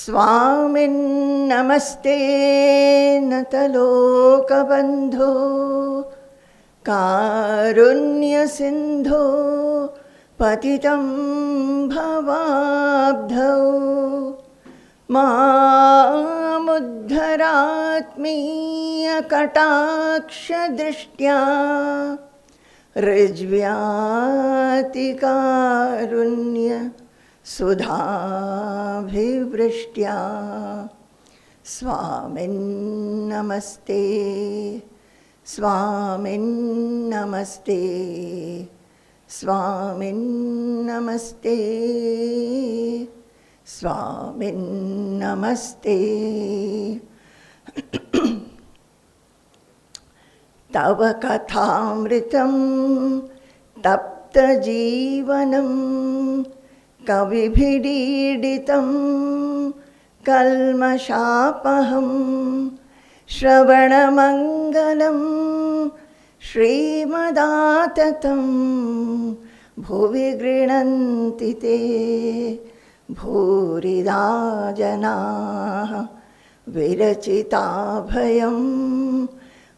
Swamin namaste natalokabandho karunya sindho patitam bhavabdhau mamuddharatmiya kataksha drishtya rijvyati karunya sudhabhivrishtya Swamin namaste Swamin namaste Swamin namaste Swamin namaste Tava kathamritam tapta jivanam kavibhididitam kalmashapaham Shravanamangalam Srimadaatatam Bhuvi grinanti te Bhurida janaha Virachita-bhayam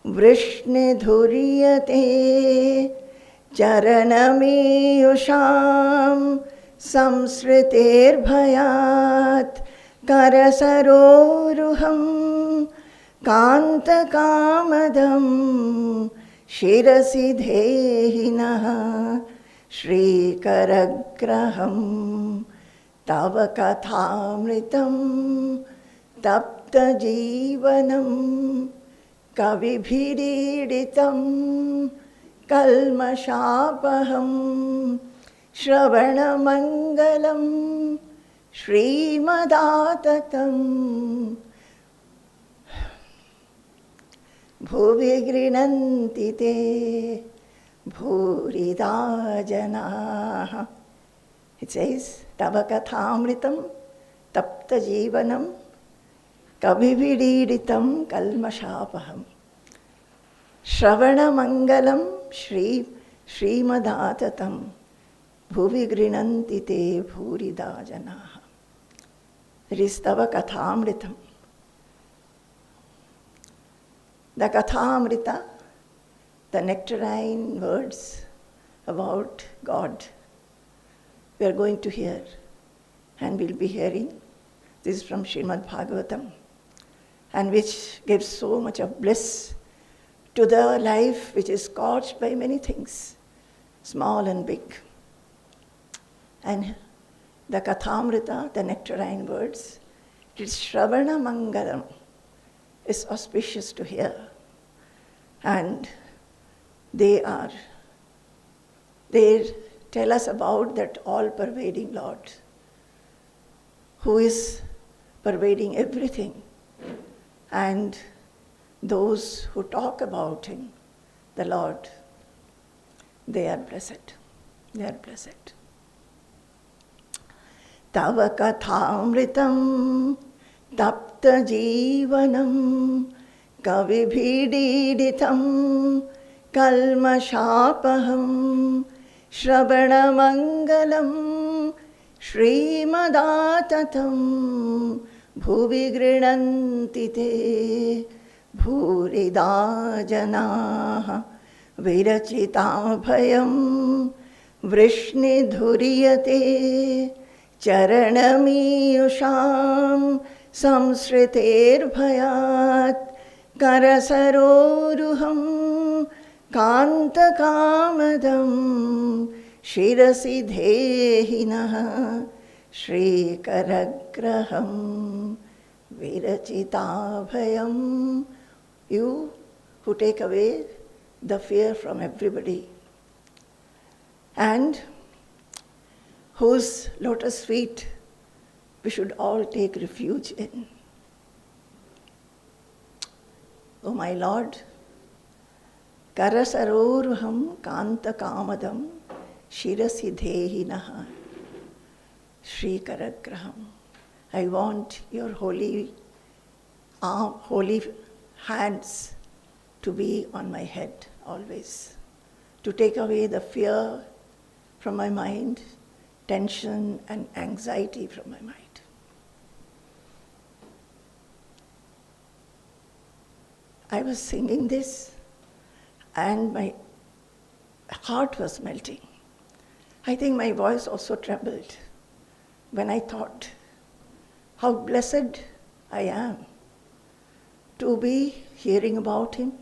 Vrishnidhuryate Charanamiyusham Samsriter-bhayat Karasaroruham Kantakamadam Shirasi dhehinaha Shrikaragraham Tava kathamritam tapta jivanam kavibhididitam kalmashapaham Shravanamangalam Srimadaatatam Bhuvi grinanti te bhurida janaha. It says, Tava kathamritam tapta jivanam kavibhididitam kalmashapaham Shravanamangalam Srimadaatatam Bhuvi grinanti te bhurida janaha. It is Tava kathamritam. The Kathamrita, the nectarine words about God, we are going to hear and we'll be hearing. This is from Srimad Bhagavatam, and which gives so much of bliss to the life which is scorched by many things, small and big. And the Kathamrita, the nectarine words, it is Shravana Mangalam, is auspicious to hear. And they tell us about that all-pervading Lord, who is pervading everything. And those who talk about Him, the Lord, they are blessed. They are blessed. Tava kathamritam tapta jivanam kavibhididitam kalmashapaham Shravanamangalam Srimadaatatam Bhuvi grinanti te bhurida janaha Virachita-bhayam Vrishnidhuryate Charanamiyusham Samsriter-bhayat Karasaroruham Kantakamadam Shirasi dhehinaha Shrikaragraham Virachita-bhayam. You who take away the fear from everybody and whose lotus feet we should all take refuge in. O my Lord, Karasaroruham Kantakamadam Shirasi dhehinaha Shrikaragraham. I want your holy hands to be on my head always, to take away the fear from my mind, tension and anxiety from my mind. I was singing this and my heart was melting. I think my voice also trembled when I thought how blessed I am to be hearing about him,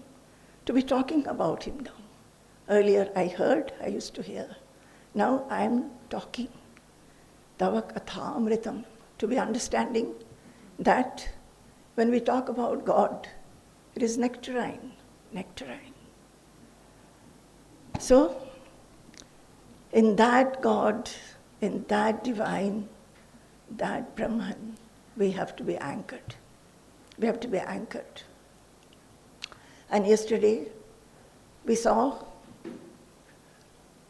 to be talking about him now. Earlier I heard, I used to hear. Now I am talking. Tava kathamritam, to be understanding that when we talk about God, it is nectarine, nectarine. So, in that God, in that divine, that Brahman, we have to be anchored. We have to be anchored. And yesterday, we saw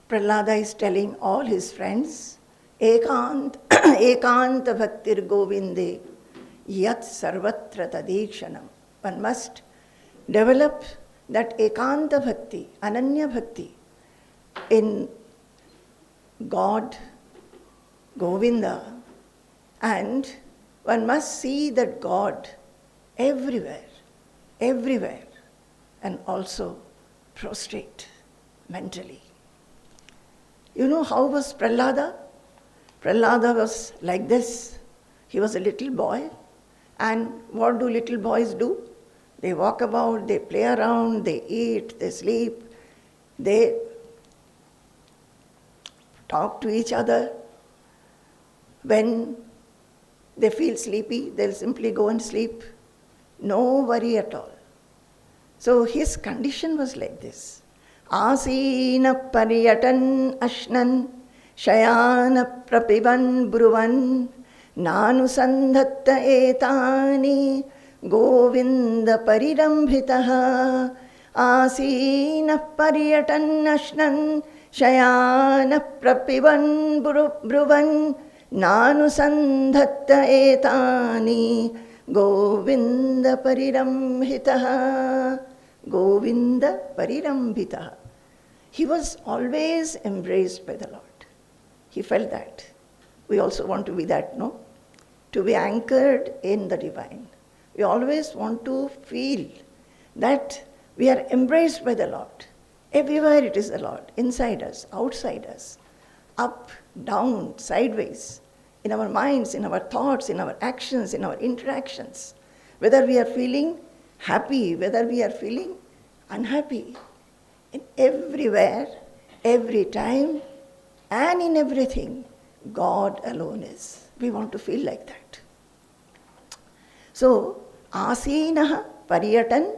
Prahlada is telling all his friends, Ekant bhaktir govinde yat sarvatra tadikshanam. One must develop that ekanta bhakti, ananya bhakti in God, Govinda, and one must see that God everywhere, everywhere, and also prostrate mentally. You know how was Prahlada? Prahlada was like this. He was a little boy, and what do little boys do? They walk about, they play around, they eat, they sleep, they talk to each other. When they feel sleepy, they'll simply go and sleep. No worry at all. So his condition was like this. Asina pariyatan ashnan shayana prapiban bruvan nanusandhatta etani govinda parirambhitaha. Asina pariyatan ashnan shayana prapiban bruvan nanusandhatta etani govinda parirambhitaha. Govinda parirambhitaha. He was always embraced by the Lord. He felt that. We also want to be that, no? To be anchored in the divine. We always want to feel that we are embraced by the Lord. Everywhere it is the Lord, inside us, outside us, up, down, sideways, in our minds, in our thoughts, in our actions, in our interactions. Whether we are feeling happy, whether we are feeling unhappy, in everywhere, every time, and in everything, God alone is. We want to feel like that. So, asinaha pariyatan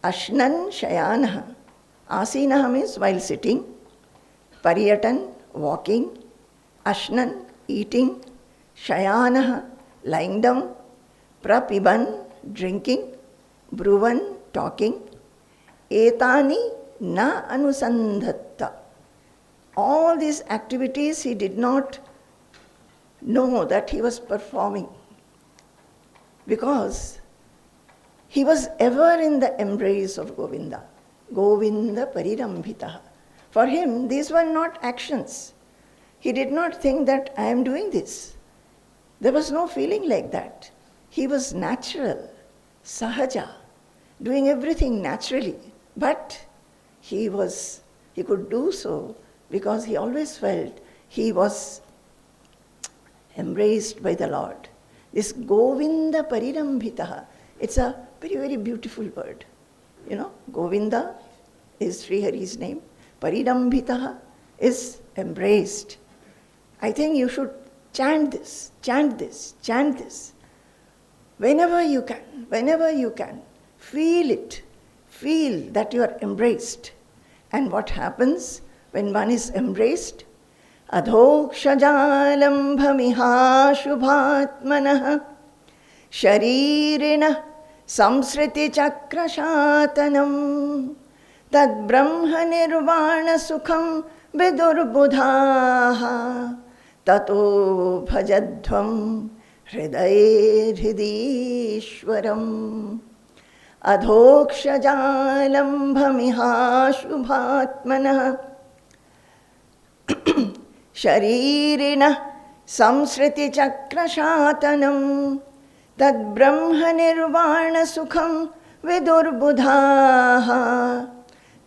ashnan shayanaha. Asinaha means while sitting, pariyatan walking, ashnan eating, shayanaha lying down, prapiban drinking, bruvan talking, etani na anusandhatta. All these activities he did not know that he was performing because he was ever in the embrace of Govinda. Govinda parirambhitaha. For him, these were not actions. He did not think that I am doing this. There was no feeling like that. He was natural, sahaja, doing everything naturally. But he could do so because he always felt he was embraced by the Lord. This Govinda parirambhitaha, it's a very, very beautiful word. You know, Govinda is Sri Hari's name. Parirambhitaha is embraced. I think you should chant this, chant this, chant this. Whenever you can, feel it. Feel that you are embraced. And what happens when one is embraced? Adhokshajalambhamiha shubhatmanah sharirina samsriti chakrashatanam tad brahma nirvana sukham vidurbudhaha tato bhajadhvam hridaye hridishwaram. Adhokshajalambhamiha shubhatmanah sharirina samsriti chakrashatanam tad brahma nirvana sukham vidurbudhaha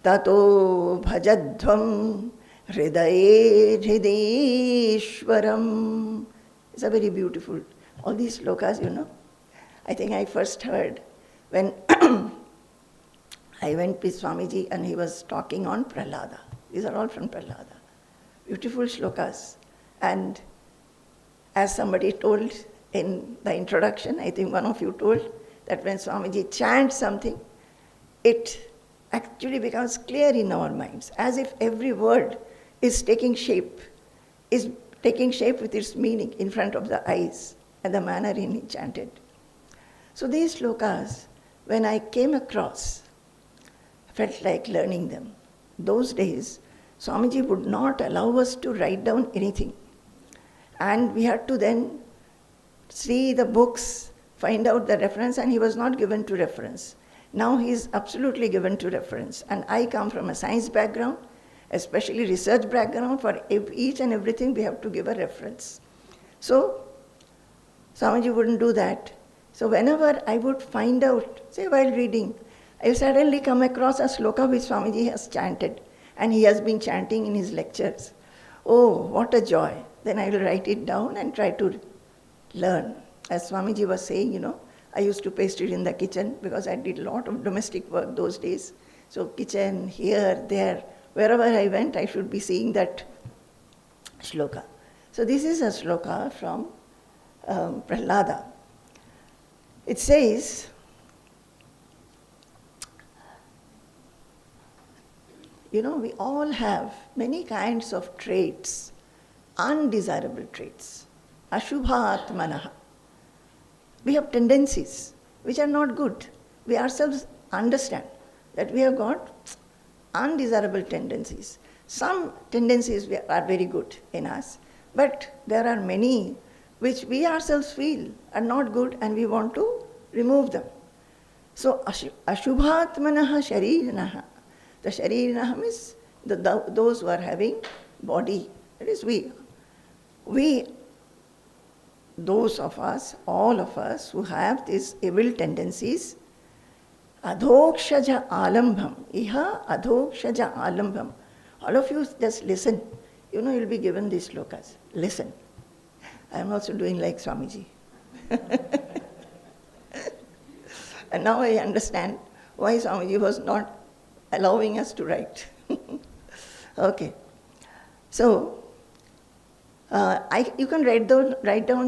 tato bhajadhvam hridaye hridishwaram. It's a very beautiful, all these shlokas, I think I first heard when I went with Swamiji and he was talking on Prahlada. These are all from Prahlada. Beautiful shlokas. And as somebody told in the introduction, I think one of you told, that when Swamiji chants something, it actually becomes clear in our minds, as if every word is taking shape with its meaning in front of the eyes and the manner in it chanted. So these shlokas, when I came across, I felt like learning them. Those days, Swamiji would not allow us to write down anything. And we had to then see the books, find out the reference, and he was not given to reference. Now he is absolutely given to reference. And I come from a science background, especially research background. For each and everything we have to give a reference. So Swamiji wouldn't do that. So whenever I would find out, say while reading, I will suddenly come across a shloka which Swamiji has chanted and he has been chanting in his lectures. Oh, what a joy. Then I will write it down and try to learn. As Swamiji was saying, I used to paste it in the kitchen because I did a lot of domestic work those days. So kitchen, here, there, wherever I went, I should be seeing that shloka. So this is a shloka from Prahlada. It says, we all have many kinds of traits, undesirable traits. Ashubhatmanaha. We have tendencies which are not good. We ourselves understand that we have got undesirable tendencies. Some tendencies are very good in us, but there are many which we ourselves feel are not good and we want to remove them. So, Ashubhatmanaha sharirinaha. The sharirinaha means those who are having body. That is we. Those of us, all of us who have these evil tendencies, adhokshaja alambham. Iha adhokshaja alambham. All of you just listen. You'll be given these shlokas. Listen. I am also doing like Swamiji. And now I understand why Swamiji was not allowing us to write. Okay. So, you can write down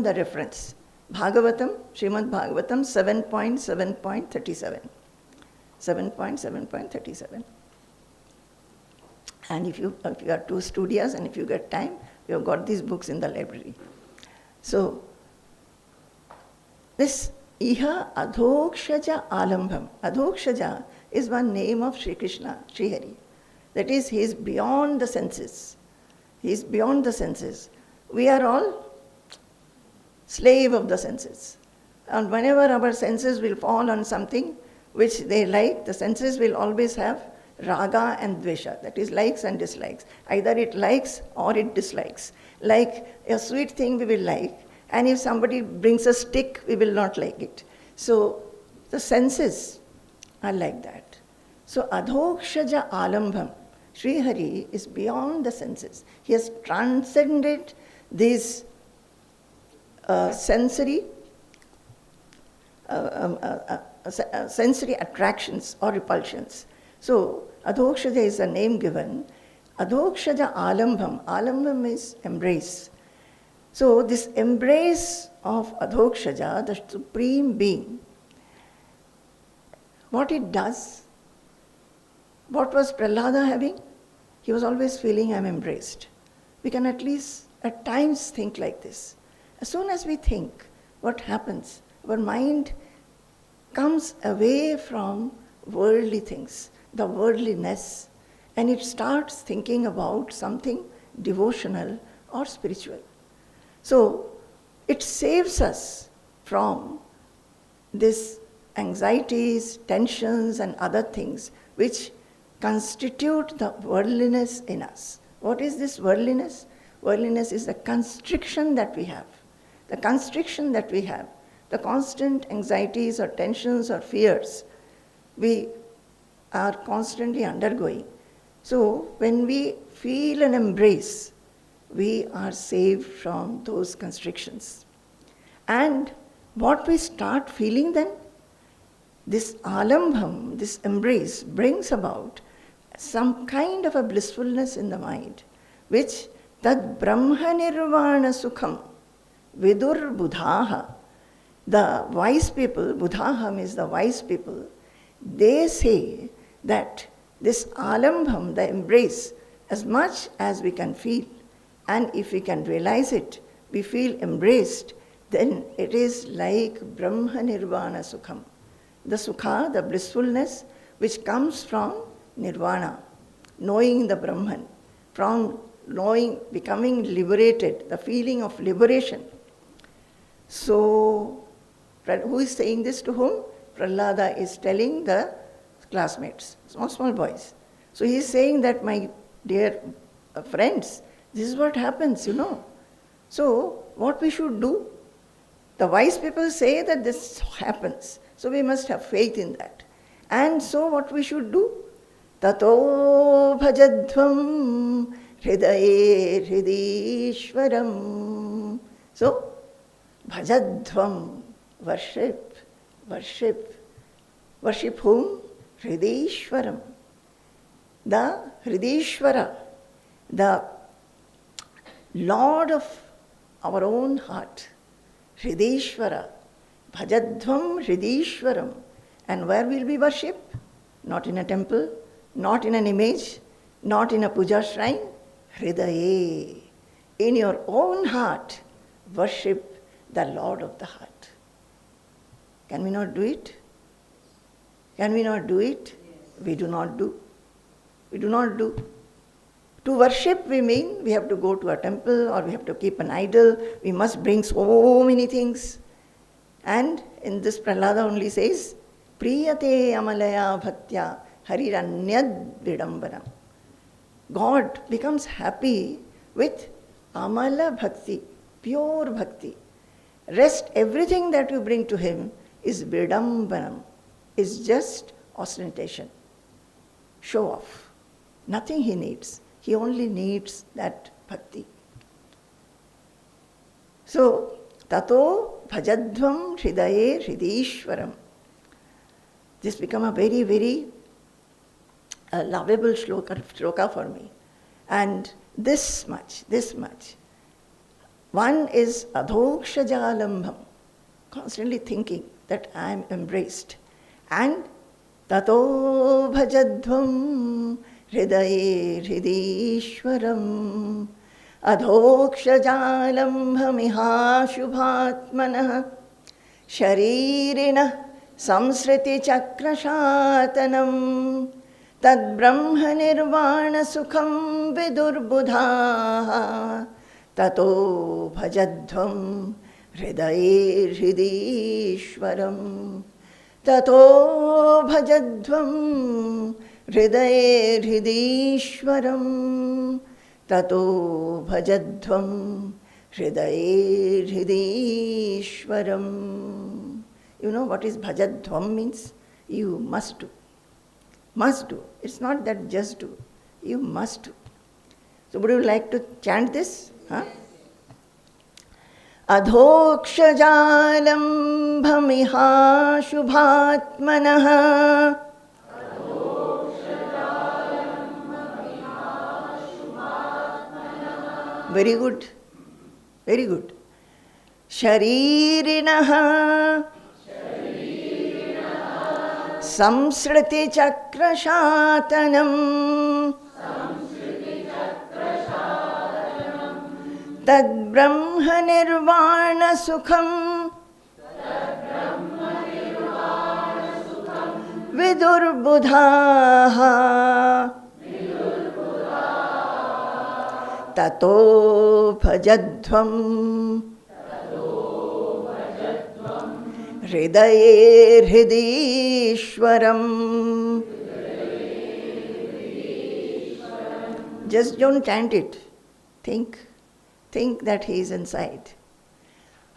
the reference. Bhagavatam, Srimad Bhagavatam 7.7.37. 7.7.37. And if you are too studious and if you get time, you have got these books in the library. So, this Iha Adhokshaja Alambham. Adhokshaja is one name of Sri Krishna, Sri Hari. That is, he is beyond the senses. He is beyond the senses. We are all slave of the senses. And whenever our senses will fall on something which they like, the senses will always have raga and dvesha, that is likes and dislikes. Either it likes or it dislikes. Like a sweet thing we will like, and if somebody brings a stick, we will not like it. So the senses are like that. So adhokshaja alambham, Sri Hari is beyond the senses. He has transcended these sensory attractions or repulsions. So adhokshaja is a name given. Adhokshaja alambham. Alambham is embrace. So this embrace of adhokshaja, the supreme being, what it does, what was Prahlada having? He was always feeling, I am embraced. We can at least at times think like this. As soon as we think, what happens? Our mind comes away from worldly things, the worldliness, and it starts thinking about something devotional or spiritual. So it saves us from this anxieties, tensions, and other things which constitute the worldliness in us. What is this worldliness? Worldliness is the constriction that we have. The constriction that we have, the constant anxieties or tensions or fears we are constantly undergoing. So when we feel an embrace, we are saved from those constrictions. And what we start feeling then, this alambham, this embrace, brings about some kind of a blissfulness in the mind, which tad brahma nirvana sukham vidur buddhaha. The wise people, buddhaha means the wise people, they say that this alambham, the embrace, as much as we can feel, and if we can realize it, we feel embraced, then it is like brahma nirvana sukham. The sukha, the blissfulness, which comes from nirvana, knowing the Brahman, from knowing, becoming liberated, the feeling of liberation. So, who is saying this to whom? Prahlada is telling the classmates, small boys. So he is saying that, my dear friends, this is what happens, So what we should do? The wise people say that this happens. So we must have faith in that. And so what we should do? Tato bhajadvam hridaye hridishwaram. So, bhajadvam, worship. Worship whom? Hridishwaram. The Hridishwara, the Lord of our own heart. Hridishwara. Bhajadvam Hridishwaram. And where will we worship? Not in a temple, not in an image, not in a puja shrine. Hridaye. In your own heart, worship the Lord of the heart. Can we not do it? Can we not do it? Yes. We do not do. We do not do. To worship, we mean we have to go to a temple or we have to keep an idol. We must bring so many things. And in this Prahlada only says, Priyate amalaya bhaktya hariranyad vidambanam. God becomes happy with amala bhakti, pure bhakti. Rest, everything that you bring to him is vidambanam, is just ostentation, show off. Nothing he needs. He only needs that bhakti. So, tato bhajadvam hridaye hridishwaram. This become a very, very lovable shloka for me. And this much. One is adhokshajalambham, constantly thinking that I am embraced. And tato bhajadvam hridaye hridishwaram adhokshajalambhamiha shubhatmanah sharirina samsriti chakrashatanam tad brahma nirvana sukham vidurbudha tato bhajadvam hridaye hridishwaram tato bhajadvam hridaye hridishwaram tato bhajadvam hridaye hridishwaram. You know what is bhajadvam means? You must do. Must do. It's not that just do. You must do. So would you like to chant this? Huh? Adhokshajalambhamiha shubhatmanah Very good. Very good. Sharirinaha samsriti chakrashatanam tad brahma nirvana sukham vidurbudha tato bhajadvam hridaye hridishwaram. Just don't chant it. Think that he is inside.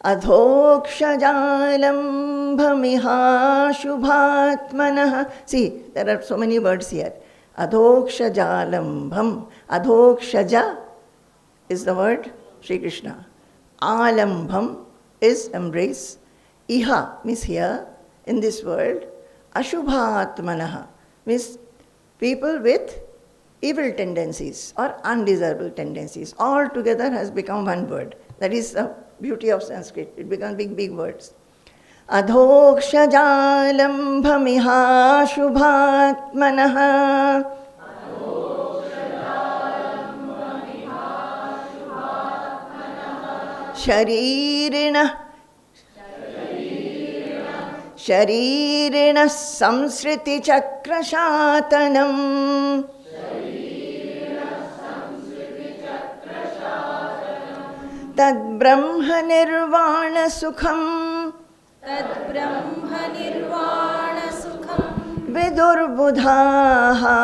adhokshjalambhamiha shubhatmanah. See, there are so many words here. Adhokshjalambham. Adhokshaja is the word Sri Krishna. Alambham is embrace. Iha means here in this world. Ashubhatmanah means people with evil tendencies or undesirable tendencies. All together has become one word. That is the beauty of Sanskrit. It becomes big words. Adhokshajalambhamiha shubhatmanah. Sharirina samsriti chakrashatanam. Tad brahma nirvana sukham. Vidurbudhaha.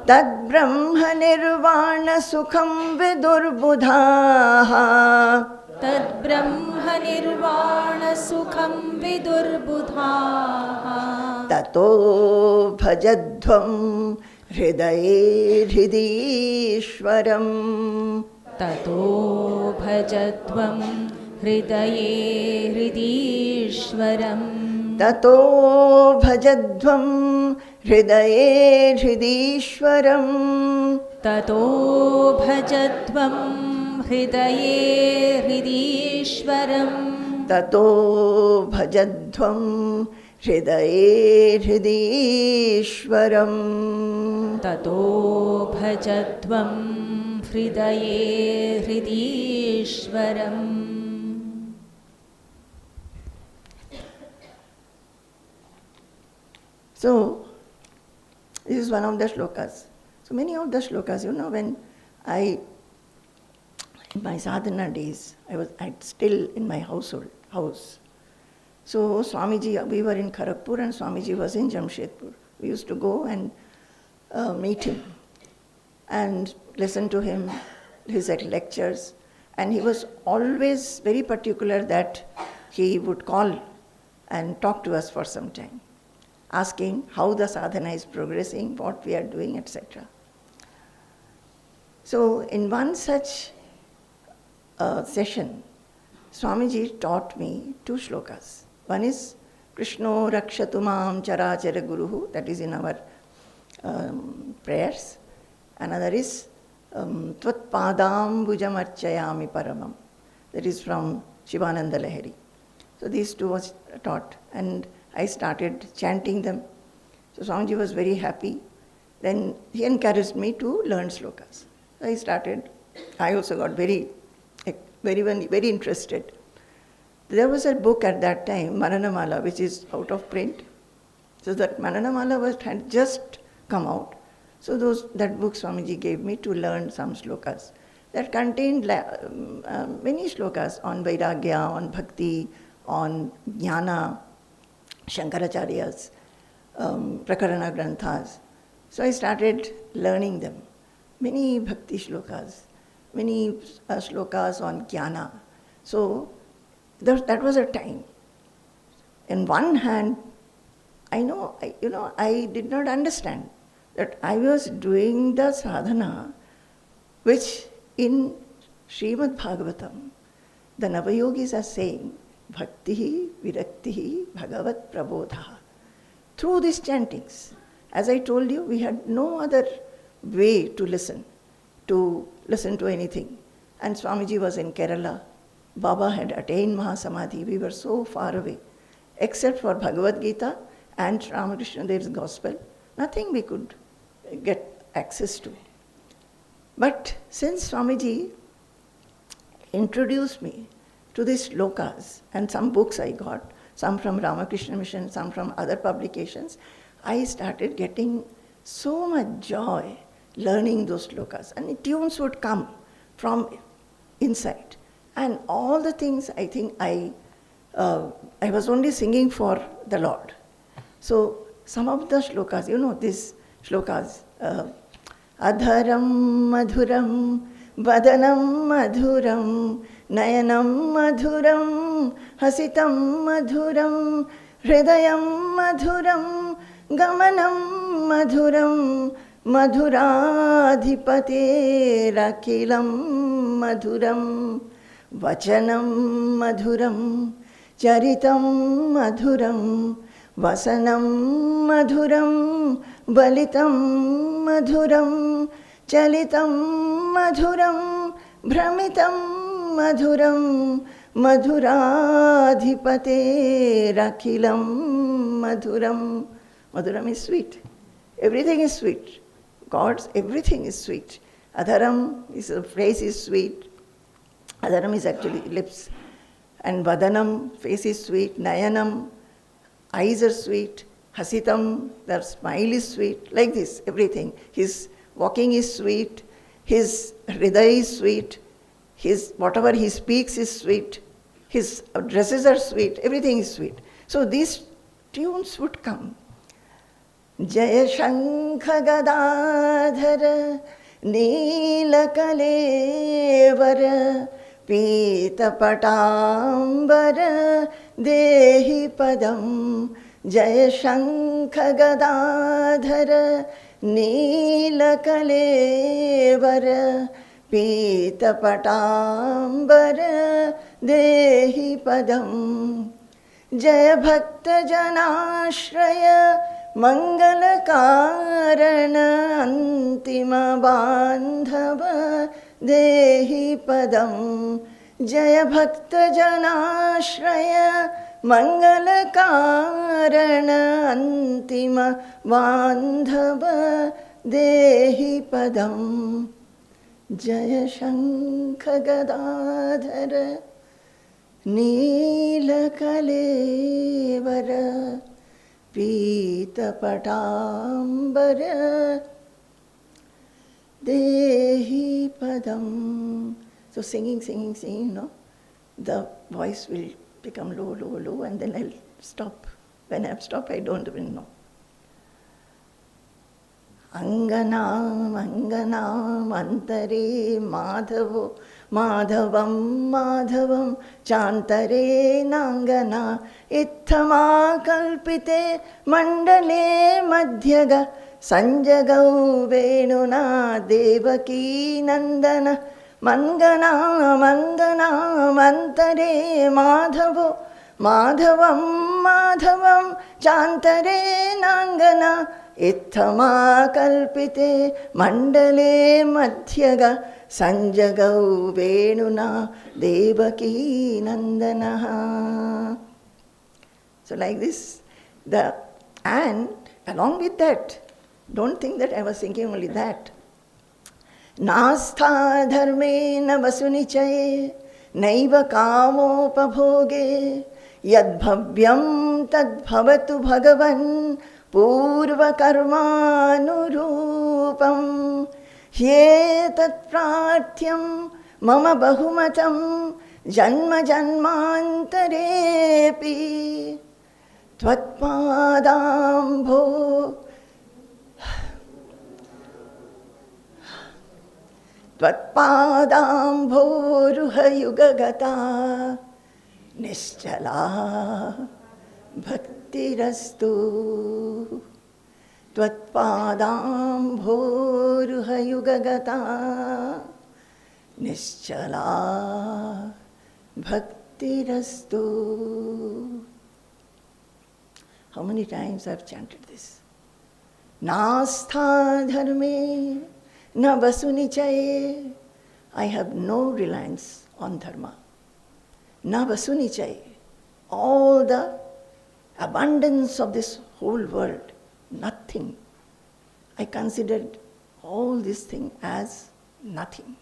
Tad brahma nirvana sukham vidurbudhaha. Tato bhajadvam hridaye hridishwaram. Tato bhajadvam hridaye hridishwaram. Tato bhajadvam hridaye hridishwaram. Tato bhajadvam hridaye hridishwaram. Tato bhajadvam hridaye hridishwaram. Tato bhajadvam hridaye hridishwaram. So, this is one of the shlokas. So many of the shlokas, when in my sadhana days, I was still in my house. So Swamiji, we were in Kharagpur and Swamiji was in Jamshedpur. We used to go and meet him and listen to him, his lectures. And he was always very particular that he would call and talk to us for some time, asking how the sadhana is progressing, what we are doing, etc. So in one such session, Swamiji taught me 2 shlokas. One is Krishno Rakshatu Mam Charachara Guruhu, that is in our prayers. Another is Tvat Padam Bhujam Archayami Paramam, that is from Shivananda Lahiri. So these 2 was taught and I started chanting them. So Swamiji was very happy. Then he encouraged me to learn shlokas. So I started. I also got very interested. There was a book at that time, Mananamala, which is out of print. So that Mananamala had just come out. So that book Swamiji gave me to learn some shlokas. That contained many shlokas on Vairagya, on Bhakti, on Jnana, Shankaracharya's Prakarana Granthas. So I started learning them. Many Bhakti shlokas, many shlokas on Jnana. So that was a time. In one hand, I did not understand that I was doing the sadhana, which in Srimad Bhagavatam, the Navayogis are saying, Bhakti, Virakti, Bhagavat Prabodha. Through these chantings, as I told you, we had no other way to listen to anything. And Swamiji was in Kerala. Baba had attained Mahasamadhi. We were so far away. Except for Bhagavad Gita and Ramakrishna Dev's Gospel, nothing we could get access to. But since Swamiji introduced me to these shlokas, and some books I got, some from Ramakrishna Mission, some from other publications, I started getting so much joy learning those shlokas. And tunes would come from inside. And all the things I think I was only singing for the Lord. So some of the shlokas, these shlokas, Adharam Madhuram Vadanam madhuram, nayanam madhuram, hasitam madhuram, hridayam madhuram, gamanam madhuram, madhuradhipate rakilam madhuram, vachanam madhuram, charitam madhuram, vasanam madhuram, balitam madhuram, chalitam madhuram, brahmitam madhuram, madhuradhipate rakilam madhuram. Madhuram is sweet. Everything is sweet. God's everything is sweet. Adharam is a phrase is sweet. Adharam is actually lips. And vadanam, face is sweet. Nayanam, eyes are sweet. Hasitam, the smile is sweet. Like this, everything. His walking is sweet. His hridaya is sweet. His whatever he speaks is sweet. His dresses are sweet. Everything is sweet. So these tunes would come. Jaya Shankha Gadadhara Neelakalevara Pita Patambara Dehi Padam. Jaya Shankha Gadadhara Neelakalevara Pita Patambara Dehi Padam. Jaya Bhakta Janashraya Mangala Karana Antima Bandhava Dehi Padam. Jaya Bhakta Janashraya Mangala Karana Antima Bandhava Dehi Padam. Jaya Shankha Gadadhara Neelakalevara Pita Patambara Dehi Padam. So singing, the voice will become low, and then I'll stop. When I've stopped, I don't even know. Anganam, antare madhavo, madhavam, chantare nangana, ittama kalpite, mandale madhyaga, sanjagau venuna, devaki nandana, manganam, antare madhavo, madhavam, chantare nangana, Ittama kalpite mandale madhyaga sanjagau venuna devaki nandana. So like this, and along with that, don't think that I was thinking only that. Nastha dharmena vasunichaye naiva kamopabhoge yadbhavyam tadbhavatu bhagavan Purva karmanurupam hyetat pratyam mama bahumatam janma janmantarepi tvatpadambho ruhayugagata nischala Bhaktirastu Tvatpadambhoruhayugagata Nischala Bhaktirastu. How many times I've chanted this? Nastha dharme na vasunichaye. I have no reliance on dharma. Na vasunichaye. All the abundance of this whole world, nothing. I considered all this thing as nothing.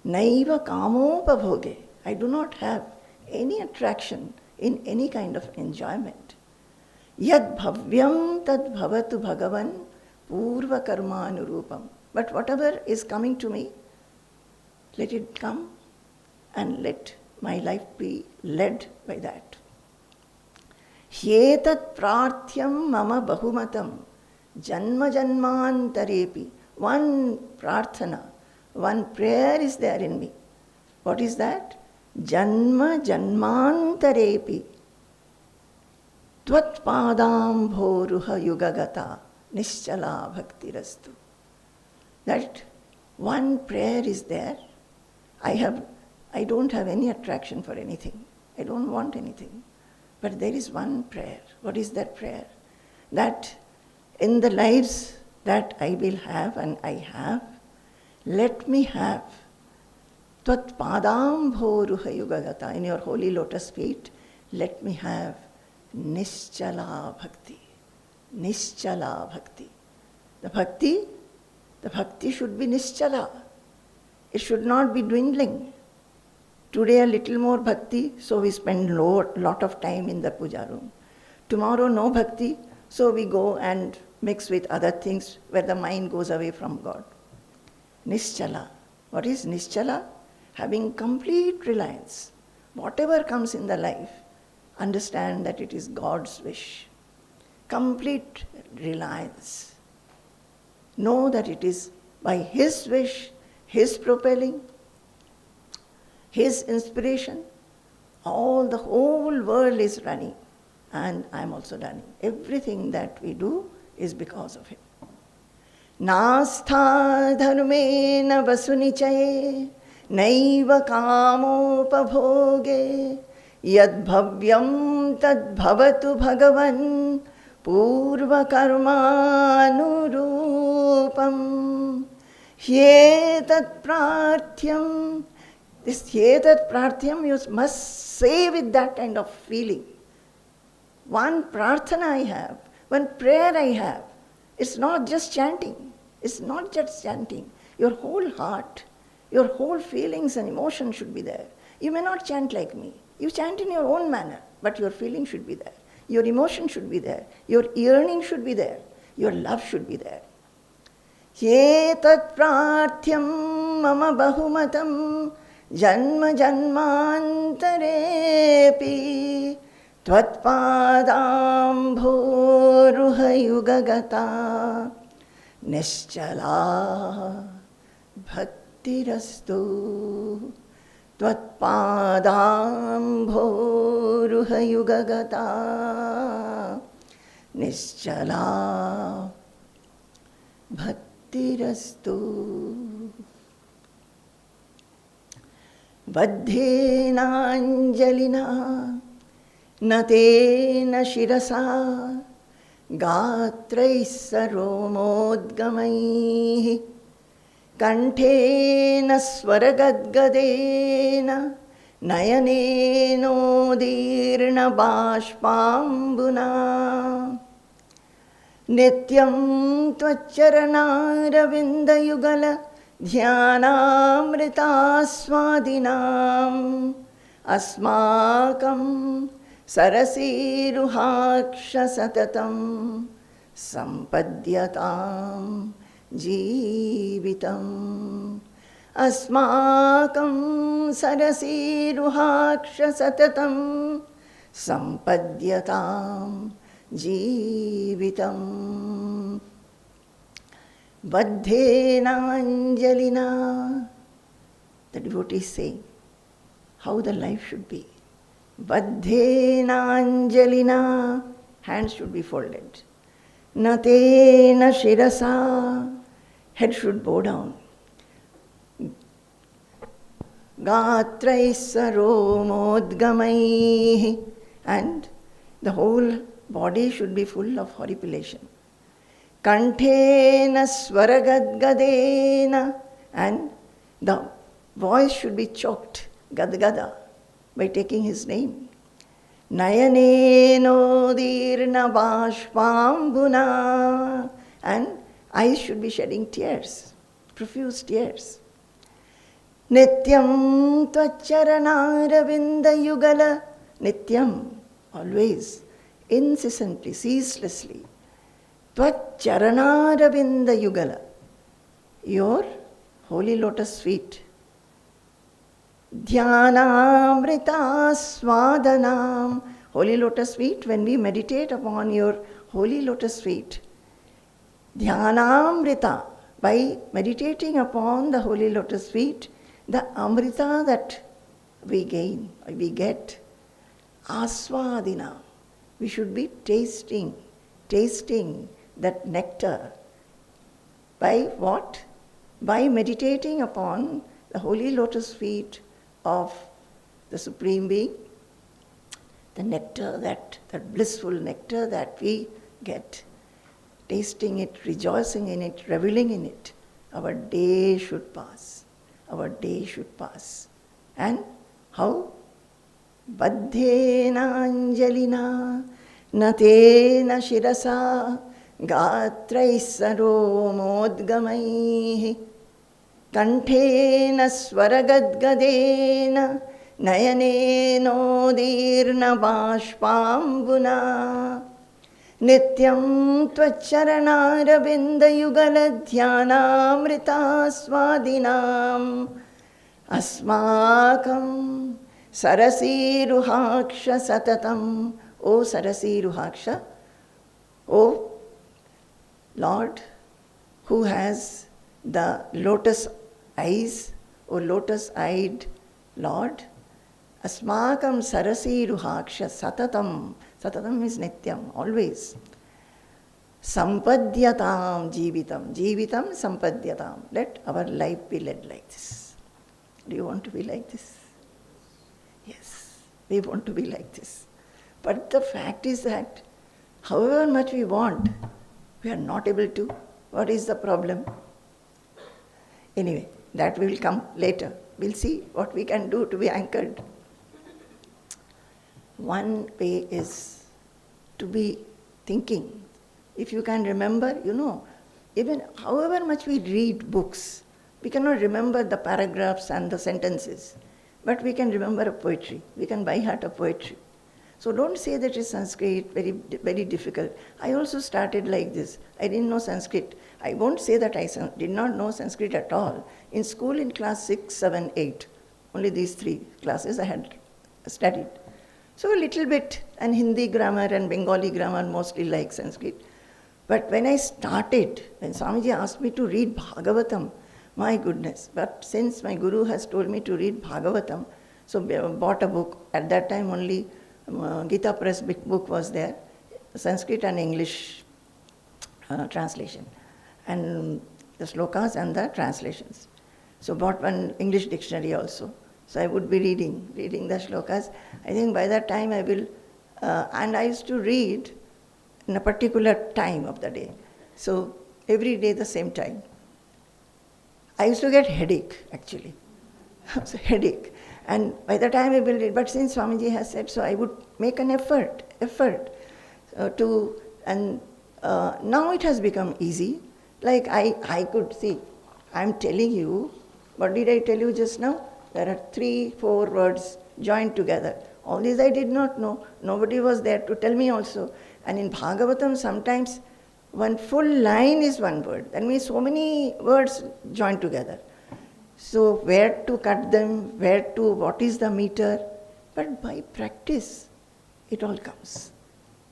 Naiva kamopabhoge. I do not have any attraction in any kind of enjoyment. Yad bhavyam tad bhavatu bhagavan purva karmanurupam. But whatever is coming to me, let it come and let my life be led by that. Hyetat prarthyam mama bahumatam janma janmantarepi. One prarthana, one prayer is there in me. What is that? Janma janmantarepi tvat padam bhoruha yugagata nischala bhaktirastu. That one prayer is there. I don't have any attraction for anything. I don't want anything. But there is one prayer. What is that prayer? That in the lives that I will have and I have, let me have Tvat padam bhoruha yugagata, in your holy lotus feet, let me have nischala bhakti. Nischala bhakti. The bhakti should be nischala. It should not be dwindling. Today a little more bhakti, so we spend a lot of time in the puja room. Tomorrow no bhakti, so we go and mix with other things where the mind goes away from God. Nischala. What is nischala? Having complete reliance. Whatever comes in the life, understand that it is God's wish. Complete reliance. Know that it is by His wish, His propelling, His inspiration. The whole world is running, and I am also running. Everything that we do is because of Him. Nastha dharmena vasunichaye naiva kamopabhoge yad bhavyam tad bhavatu bhagavan purva karmanurupam hyetat prarthyam. This hyetat prarthyam you must say with that kind of feeling. One prarthana I have, one prayer I have. It's not just chanting. It's not just chanting. Your whole heart, your whole feelings and emotions should be there. You may not chant like me. You chant in your own manner, but your feeling should be there. Your emotion should be there. Your yearning should be there. Your love should be there. Yetat prarthyam mama bahumatam janma janmantarepi tvat padam bhoruha yugagata nischala bhaktirastu tvat padam bhoruha yugagata nischala bhaktirastu. Baddhenanjalina natena shirasa gatrais saromodgamaihi kanthena swaragadgadena nayanenodirna bashpambuna nityam tvaccharanaravinda dhyanamritaswadinam asmakam sarasiruhaksha satatam sampadyatam jivitam. Asmakam sarasiruhaksha satatam sampadyatam jivitam. Baddhenanjalina. The devotees say how the life should be. Baddhenanjalina. Hands should be folded. Natena shirasa. Head should bow down. Gatraisaromodgamaihi. And the whole body should be full of horripilation. Kanthena swaragadgadena. And the voice should be choked, gadgada, by taking His name. Nayanenodirna bashpambuna. And eyes should be shedding tears, profuse tears. Nityam tvaccharanaravinda yugala. Nityam, always, incessantly, ceaselessly. Tvaccharanaravinda yugala. Your holy lotus feet. Dhyanamrita swadanam. Holy lotus feet, when we meditate upon your holy lotus feet. Dhyanamrita. by meditating upon the holy lotus feet, the amrita that we get, aswadina. We should be tasting that nectar. By what? By meditating upon the holy lotus feet of the Supreme Being, the nectar, that blissful nectar that we get, tasting it, rejoicing in it, reveling in it, our day should pass. Our day should pass. And how? Baddhena anjalina natena shirasa gatrai saromodgamaihi kanthena swaragadgadena nayanenodirna bashpambuna nityam tvaccharanarabindayugaladhyanamrita swadinam asmakam sarasiruhaksha satatam. O sarasiruhaksha, O Lord, who has the lotus eyes, O lotus-eyed Lord, asmakam sarasiruhaksha satatam. Satatam is nityam, always. Sampadyatam jivitam. Jivitam sampadyatam. Let our life be led like this. Do you want to be like this? Yes, we want to be like this. But the fact is that however much we want, we are not able to. What is the problem? Anyway, that will come later. We'll see what we can do to be anchored. One way is to be thinking. If you can remember, even however much we read books, we cannot remember the paragraphs and the sentences, but we can remember a poetry. We can by heart a poetry. So don't say that it's Sanskrit, very, very difficult. I also started like this. I didn't know Sanskrit. I won't say that I did not know Sanskrit at all. In school, in class 6, 7, 8, only these 3 classes I had studied. So a little bit, and Hindi grammar and Bengali grammar mostly like Sanskrit. But when I started, when Swamiji asked me to read Bhagavatam, my goodness. But since my Guru has told me to read Bhagavatam, so I bought a book. At that time only Gita Press book was there, Sanskrit and English translation, and the shlokas and the translations. So bought one English dictionary also. So I would be reading the shlokas. I think by that time I will, and I used to read in a particular time of the day. So every day the same time. I used to get headache actually, so headache. And by the time I will read, but since Swamiji has said so, I would make an effort to, and now it has become easy. Like I could see, I'm telling you, what did I tell you just now? There are 3, 4 words joined together. All these I did not know. Nobody was there to tell me also. And in Bhagavatam, sometimes one full line is one word. That means so many words joined together. So where to cut them, what is the meter? But by practice, it all comes.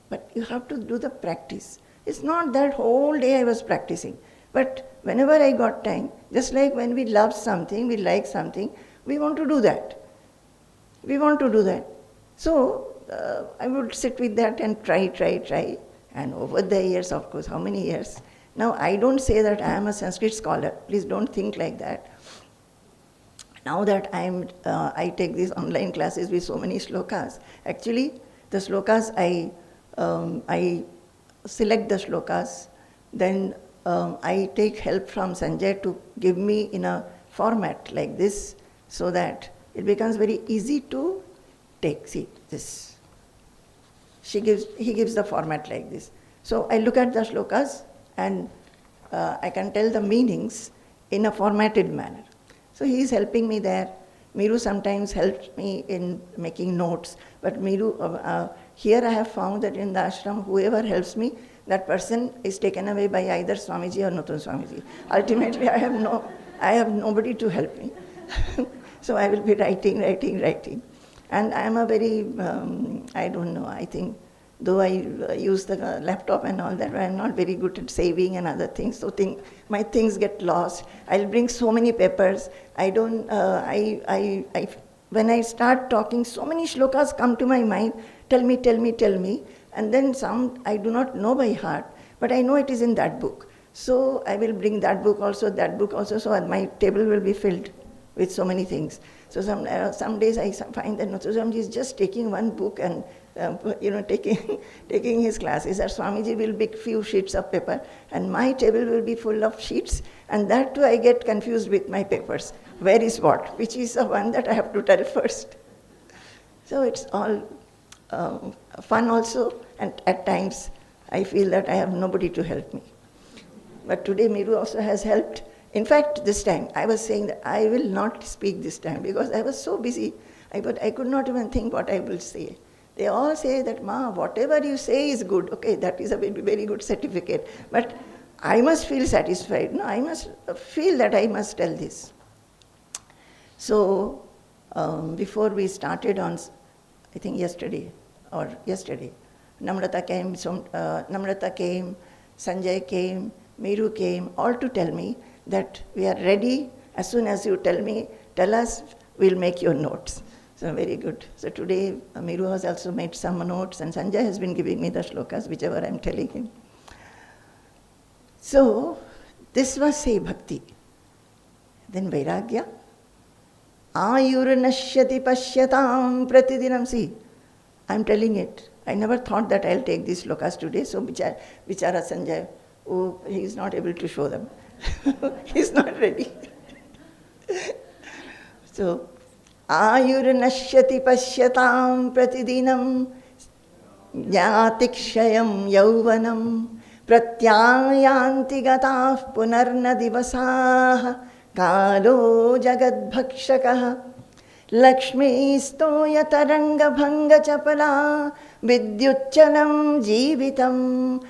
But you have to do the practice. It's not that whole day I was practicing. But whenever I got time, just like when we love something, we like something, we want to do that. So I would sit with that and try. And over the years, of course, how many years? Now I don't say that I am a Sanskrit scholar. Please don't think like that. Now that I take these online classes with so many shlokas. Actually, the shlokas, I select the shlokas, then I take help from Sanjay to give me in a format like this, so that it becomes very easy to take. See this. He gives the format like this. So I look at the shlokas and I can tell the meanings in a formatted manner. So he is helping me there. Miru sometimes helps me in making notes. But Miru, here I have found that in the ashram, whoever helps me, that person is taken away by either Swamiji or Nutun Swamiji. Ultimately, I have nobody to help me. So I will be writing. And I am a very, I don't know, I think though I use the laptop and all that, I'm not very good at saving and other things, so my things get lost. I'll bring so many papers. When I start talking, so many shlokas come to my mind, tell me, and then some I do not know by heart, but I know it is in that book. So I will bring that book also, so my table will be filled with so many things. So some days I find that Swamiji is just taking one book and taking his classes. Or Swamiji will pick few sheets of paper, and my table will be full of sheets, and that too I get confused with my papers. Where is what? Which is the one that I have to tell first? So it's all fun also, and at times I feel that I have nobody to help me. But today Miru also has helped. In fact, this time, I was saying that I will not speak this time because I was so busy, I could not even think what I will say. They all say that, Ma, whatever you say is good. Okay, that is a very, very good certificate. But I must feel satisfied. No, I must feel that I must tell this. So, before we started on, I think yesterday, Namrata came, Sanjay came, Miru came, all to tell me that we are ready. As soon as you tell us, we'll make your notes. So very good. So today, Miru has also made some notes, and Sanjay has been giving me the shlokas, whichever I'm telling him. So, this was say Bhakti. Then Vairagya. Ayurnashyati pasyatam pratidinam. See, I'm telling it. I never thought that I'll take these shlokas today, so Vichara Sanjay, he is not able to show them. He's not ready. So, Ayurnashyati pasyatam pratidinam jnatikshayam yauvanam pratyayanti gatah punarna divasah kalo jagadbhakshakah lakshmi stoya taranga bhanga chapala vidyucchalam jeevitam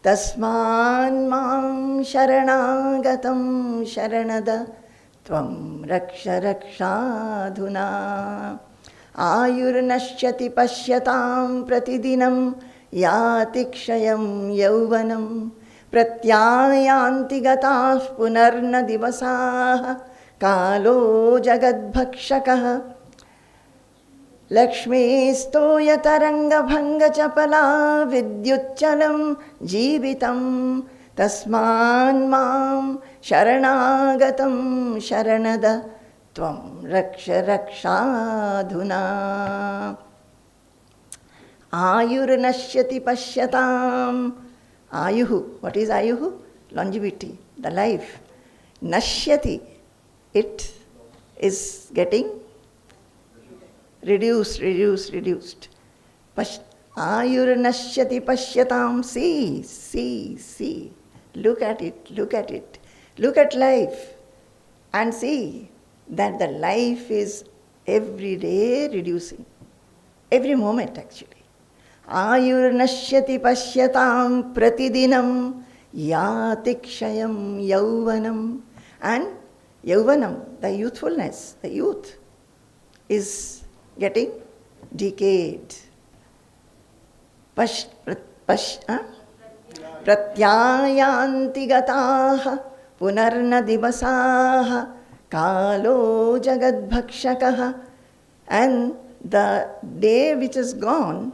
tasman mam sharanagatam sharanada Tvam raksha rakshadhuna ayurnashyati pasyatam pratidinam yatikshayam yauvanam pratyayanti gatah punarna divasah kalo jagadbhakshakah lakshmi stoya taranga bhanga chapala vidyucchalam jeevitam tasman mam sharanagatam sharanada tvam raksha rakshadhuna ayurnashyati pasyatam. Ayuhu, what is ayuhu? Longevity, the life. Nashyati, it is getting reduced. Ayurnashyati pasyatam, see. Look at it. Look at life and see that the life is every day reducing. Every moment actually. Ayurnashyati pasyatam pratidinam yatikshayam yauvanam. And yauvanam, the youthfulness, the youth is getting decayed. Pratyayanti gatah punarna divasah kalo jagadbhakshakah. And the day which is gone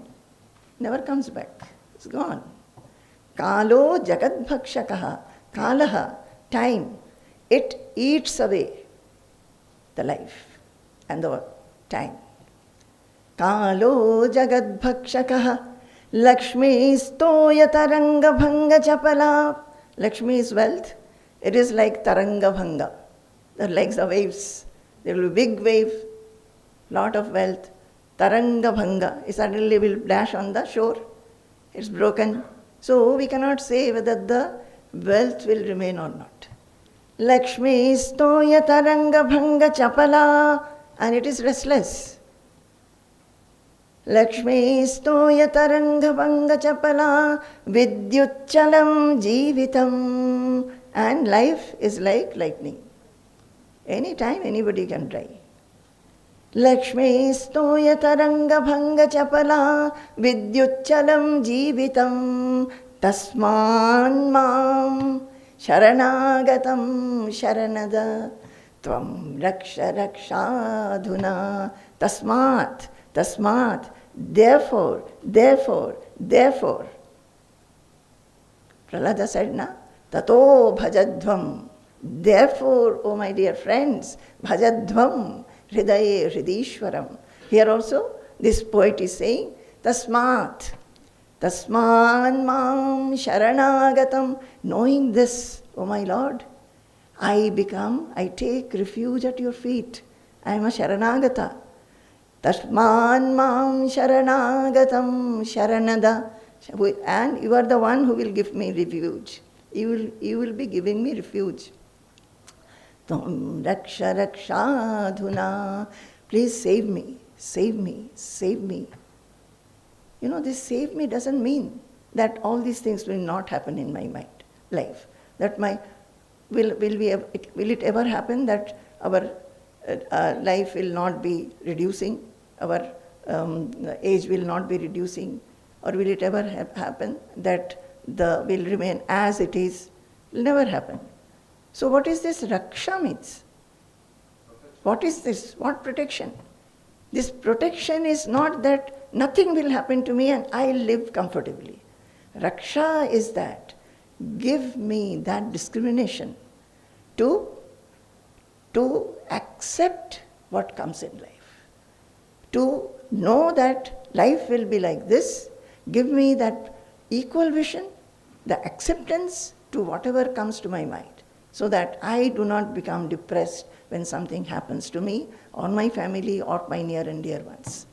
never comes back. It's gone. Kalo jagadbhakshakah. Kalaha, time. It eats away the life and the time. Kalo jagadbhakshakah. Lakshmi stoya taranga bhanga chapala. Lakshmi is wealth. It is like taranga bhanga. The legs are waves. There will be big wave, lot of wealth. Taranga bhanga. It suddenly will dash on the shore. It's broken. So we cannot say whether the wealth will remain or not. Lakshmi stoya taranga bhanga chapala. And it is restless. Lakshmi stoya taranga bhanga chapala vidyucchalam jeevitam. And life is like lightning. Any time anybody can die. Lakshmi stoya taranga bhanga chapala vidyuchalam jeevitam tasman mam sharanagatam sharanada tvam raksha rakshadhuna tasmat therefore Prahlada said na tato bhajadvam, therefore, oh my dear friends, bhajadvam hridaye hridishwaram. Here also this poet is saying tasman mam sharanagatam. Knowing this, oh my Lord, I take refuge at your feet. I am a sharanagata. Tasman mam sharanagatam sharanada. And you are the one who will give me refuge. You will be giving me refuge. Tvam raksha rakshadhuna. Please save me. You know, this save me doesn't mean that all these things will not happen in my life. That will it ever happen that our life will not be reducing, our age will not be reducing, or will it ever happen that will remain as it is? It will never happen. So what is this raksha means? What is this? What protection? This protection is not that nothing will happen to me and I live comfortably. Raksha is that give me that discrimination to accept what comes in life, to know that life will be like this. Give me that equal vision, the acceptance to whatever comes to my mind, so that I do not become depressed when something happens to me or my family or my near and dear ones.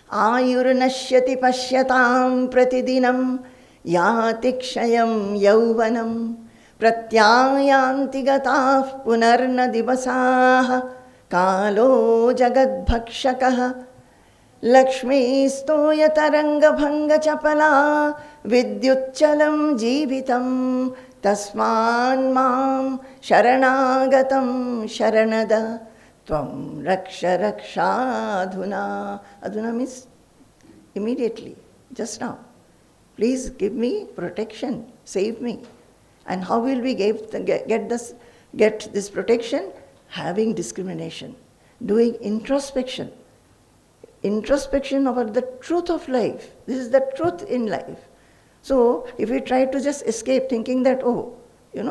Ayurnashyati pashyatam pratidinam yati kshayam yauvanam pratyayanti gatah punarna divasah kalo jagadbhakshakah Lakshmi stoya taranga bhanga chapala vidyuchalam jeevitam tasman mam sharanagatam sharanada tvam raksha rakshadhuna. Adhuna means immediately, just now. Please give me protection, save me. And how will we get this protection? Having discrimination, doing introspection about the truth of life. This is the truth in life. So if we try to just escape thinking that, in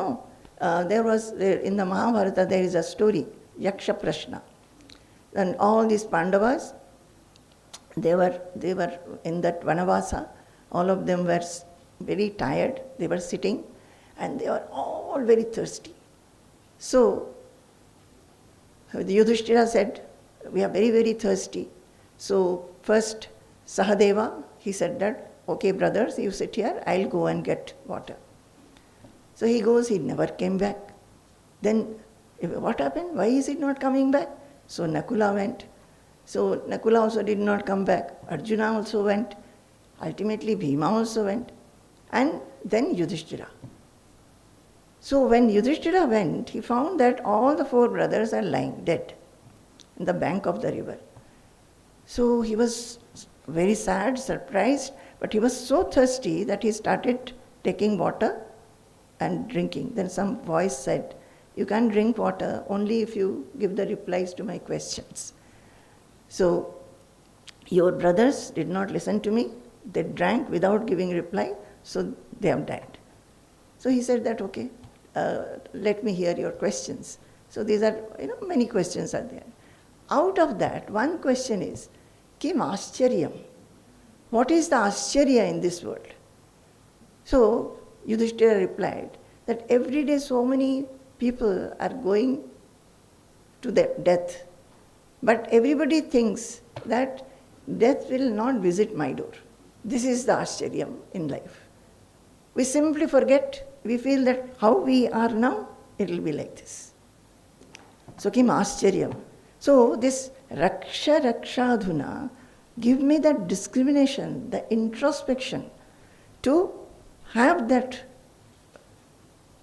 the Mahabharata there is a story, Yaksha Prashna. And all these Pandavas, they were in that Vanavasa. All of them were very tired. They were sitting and they were all very thirsty. So Yudhishthira said, we are very, very thirsty. So first Sahadeva, he said that, okay brothers, you sit here, I'll go and get water. So he goes, he never came back. Then what happened? Why is he not coming back? So Nakula went. So Nakula also did not come back. Arjuna also went. Ultimately Bhima also went. And then Yudhishthira. So when Yudhishthira went, he found that all the 4 brothers are lying dead in the bank of the river. So he was very sad, surprised, but he was so thirsty that he started taking water and drinking. Then some voice said, you can't drink water only if you give the replies to my questions. So your brothers did not listen to me. They drank without giving reply, so they have died. So he said that, okay, let me hear your questions. So these are, many questions are there. Out of that, one question is, Kim Ascharyam? What is the Ascharya in this world? So Yudhishthira replied that every day so many people are going to their death, but everybody thinks that death will not visit my door. This is the Ascharyam in life. We simply forget, we feel that how we are now, it will be like this. So Kim Ascharyam. So this Raksha Rakshadhuna, give me that discrimination, the introspection, to have that,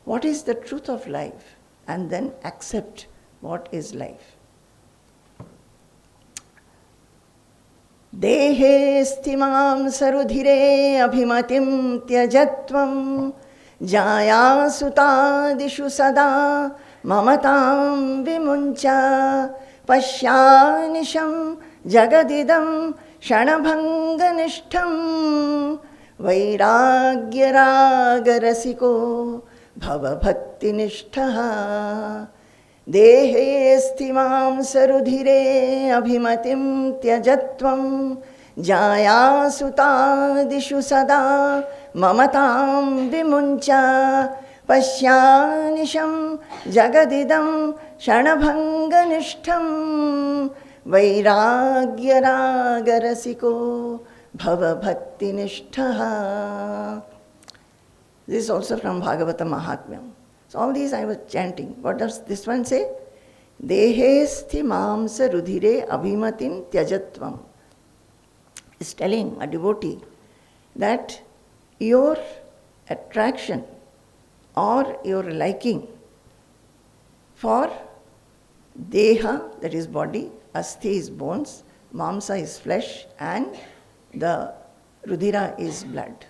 what is the truth of life, and then accept what is life. Dehe sthimam sarudhire abhimatim tyajatvam jaya sutadishu sada mamatam vimuncha pashyanisham jagadidam shanabhanganishtham vairagya ragarasiko bhava bhakti nishtha. Dehe sthimam sarudhire abhimatim tyajatvam jaya sutadishu sada mamatam vimuncha pashyanisham jagadidam shanabhanganishtham vairagya ragarasiko bhava bhakti nishtha. This is also from Bhagavatam Mahatmyam. So all these I was chanting. What does this one say? Dehe sthimam sarudhire abhimatim tyajatvam. It's telling a devotee that your attraction or your liking for deha, that is body, asthi is bones, mamsa is flesh, and the rudhira is blood.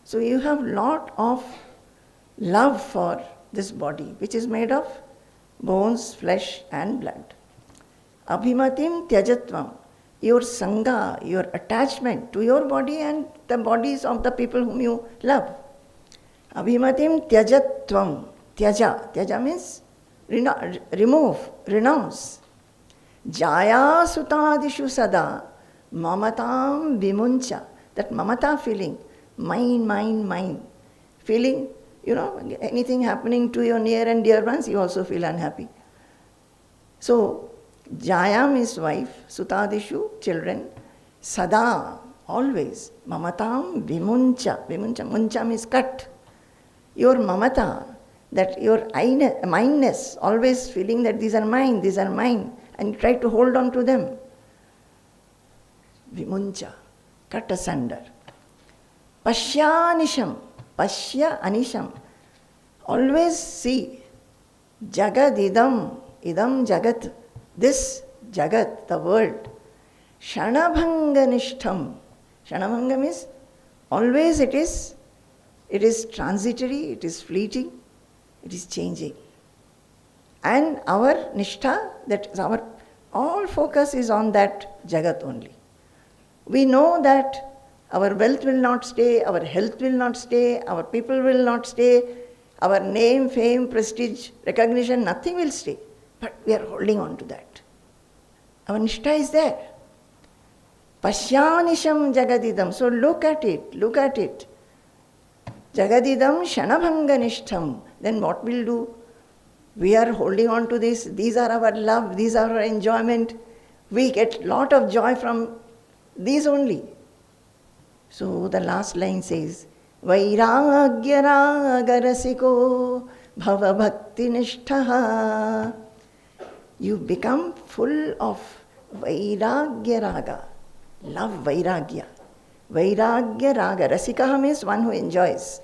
So you have lot of love for this body, which is made of bones, flesh and blood. Abhimatim tyajatvam, your sangha, your attachment to your body and the bodies of the people whom you love. Abhimatim tyajatvam, tyaja means remove, renounce. Jaya sutadishu sada mamatam vimuncha, that mamata feeling, mine, feeling, anything happening to your near and dear ones, you also feel unhappy. So, Jaya means wife, Sutadishu, children, Sada, always, Mamatam Vimuncha, Muncha means cut. Your mamata, that your mindness, always feeling that these are mine, and you try to hold on to them. Vimuncha, cut asunder. Pashyanisham, Pashya anisham. Always see Jagadidam, idam jagat, this jagat, the world. Shanabhanganishtham. Shanabhanga means always it is transitory, it is fleeting, it is changing. And our nishtha, that is our all focus is on that jagat only. We know that our wealth will not stay, our health will not stay, our people will not stay, our name, fame, prestige, recognition, nothing will stay. But we are holding on to that. Our nishtha is there. Pashyanisham jagadidam. So look at it. Jagadidam shanabhanganishtham. Then what we'll do? We are holding on to this. These are our love, these are our enjoyment. We get lot of joy from these only. So the last line says, Vairagya ragarasiko bhava bhakti nishtha. You become full of Vairagya raga, love Vairagya. Vairagya raga, rasikaha means one who enjoys.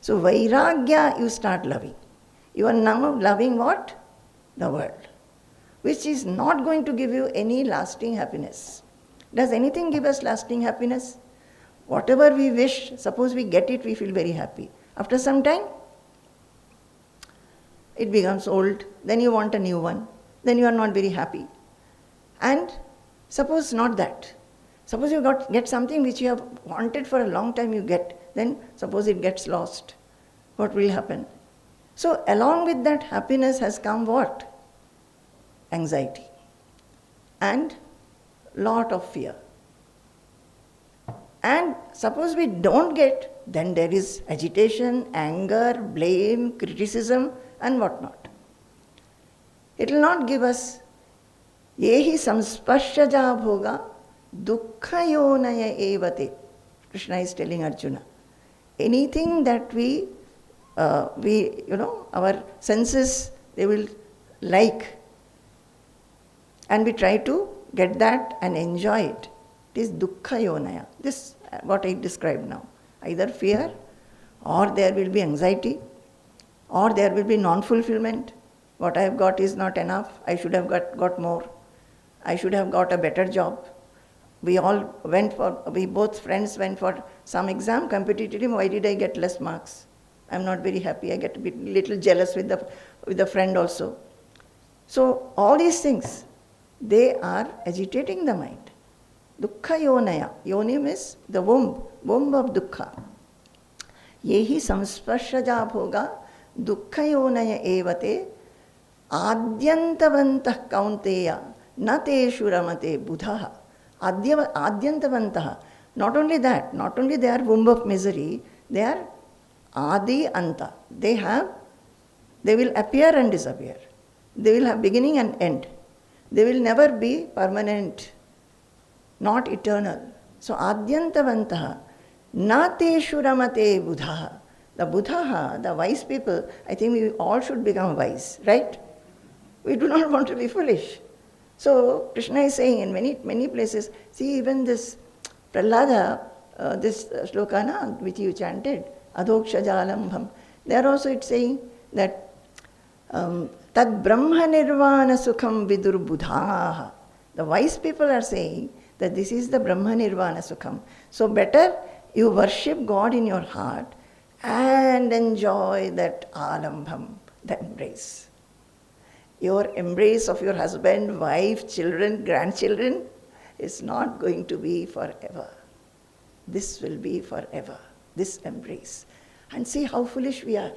So Vairagya you start loving. You are now loving what? The world, which is not going to give you any lasting happiness. Does anything give us lasting happiness? Whatever we wish, suppose we get it, we feel very happy. After some time, it becomes old, then you want a new one, then you are not very happy. And suppose not that. Suppose you get something which you have wanted for a long time, you get, then suppose it gets lost. What will happen? So along with that happiness has come what? Anxiety and lot of fear. And suppose we don't get, then there is agitation, anger, blame, criticism and whatnot. It will not give us yehi samsparshaja bhoga dukkha yonaya evate. Krishna is telling Arjuna. Anything that we our senses, they will like. And we try to get that and enjoy it. It is dukkha yonaya. This what I described now. Either fear, or there will be anxiety, or there will be non-fulfillment. What I have got is not enough. I should have got more. I should have got a better job. We both friends went for some exam, competed him. Why did I get less marks? I'm not very happy. I get a little jealous with the friend also. So all these things, they are agitating the mind. Dukkha yonaya. Yoni means the womb of dukkha. Yehi samsparshaja bhoga dukkha yonaya evate adyantavantah kaunteya na teshu ramate buddhaha. Adyantavantah. Not only that, not only they are womb of misery, they are adi anta. They will appear and disappear. They will have beginning and end. They will never be permanent, not eternal. So adyantavantaha na teshu ramate buddhaha. The buddhaha, the wise people, I think we all should become wise, right? We do not want to be foolish. So Krishna is saying in many places, see even this Prahlada, this shloka which you chanted, adhoksha jalambham, there also it's saying that tad brahma nirvana sukham vidur buddhaha. The wise people are saying that this is the brahma nirvana sukham. So better you worship God in your heart and enjoy that alambham, the embrace. Your embrace of your husband, wife, children, grandchildren is not going to be forever. This will be forever, this embrace. And see how foolish we are.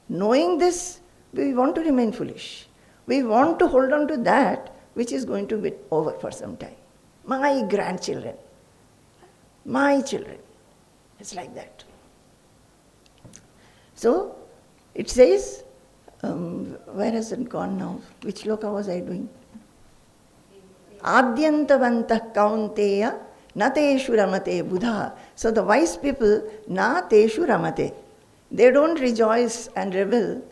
Knowing this, we want to remain foolish. We want to hold on to that which is going to be over for some time. My grandchildren, my children. It's like that. So, it says, where has it gone now? Which shloka was I doing? Adyantavantah kaunteya na teshu ramate buddha. So the wise people, na teshu ramate. They don't rejoice and revel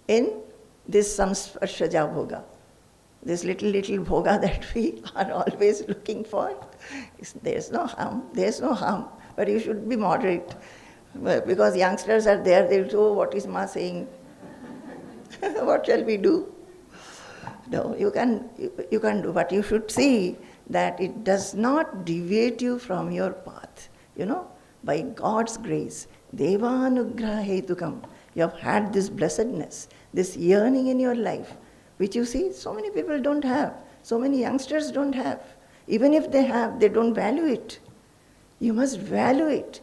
in this samsparshaja bhoga. This little bhoga that we are always looking for. There's no harm. But you should be moderate. Because youngsters are there, they'll say, oh, what is Ma saying? What shall we do? No, you can do, but you should see that it does not deviate you from your path. By God's grace, Devanugraha hetukam, you have had this blessedness, this yearning in your life, which you see so many people don't have, so many youngsters don't have. Even if they have, they don't value it. You must value it.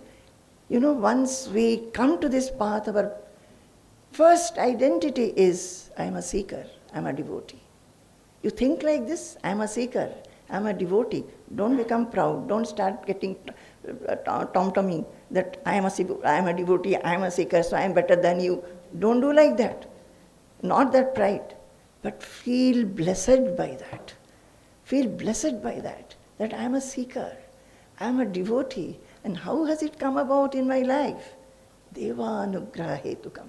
Once we come to this path, our first identity is, I am a seeker, I am a devotee. You think like this, I am a seeker, I am a devotee. Don't become proud. Don't start getting tom-tomming that I am a devotee, I am a seeker, so I am better than you. Don't do like that. Not that pride, but feel blessed by that. Feel blessed by that I am a seeker, I am a devotee. And how has it come about in my life? Devanugraha hetukam.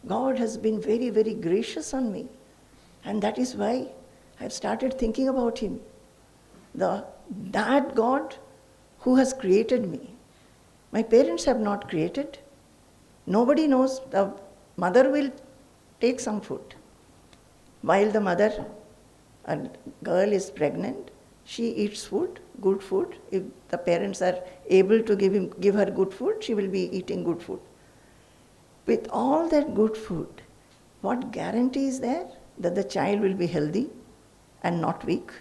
God has been very, very gracious on me. And that is why I've started thinking about Him. That God who has created me. My parents have not created. Nobody knows. The mother will take some food. While the mother, a girl is pregnant, she eats food, good food. If the parents are able to give her good food, she will be eating good food. With all that good food, what guarantee is there that the child will be healthy and not weak?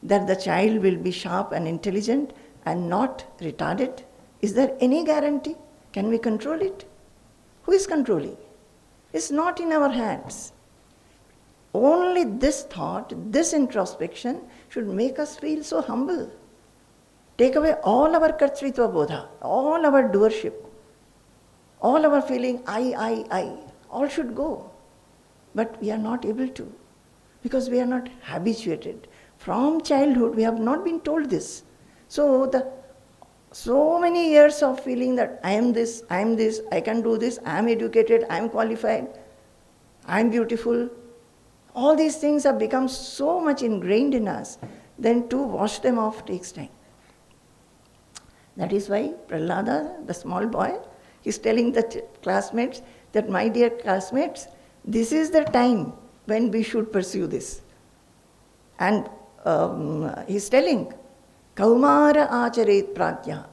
That the child will be sharp and intelligent and not retarded? Is there any guarantee? Can we control it? Who is controlling? It's not in our hands. Only this thought, this introspection should make us feel so humble. Take away all our kartritva bodha, all our doership, all our feeling I, all should go. But we are not able to, because we are not habituated. From childhood we have not been told this. So many years of feeling that I am this, I can do this, I am educated, I am qualified, I am beautiful. All these things have become so much ingrained in us, then to wash them off takes time. That is why Prahlada, the small boy, is telling the classmates that, my dear classmates, this is the time when we should pursue this. And he's telling Kaumara acharet prajna.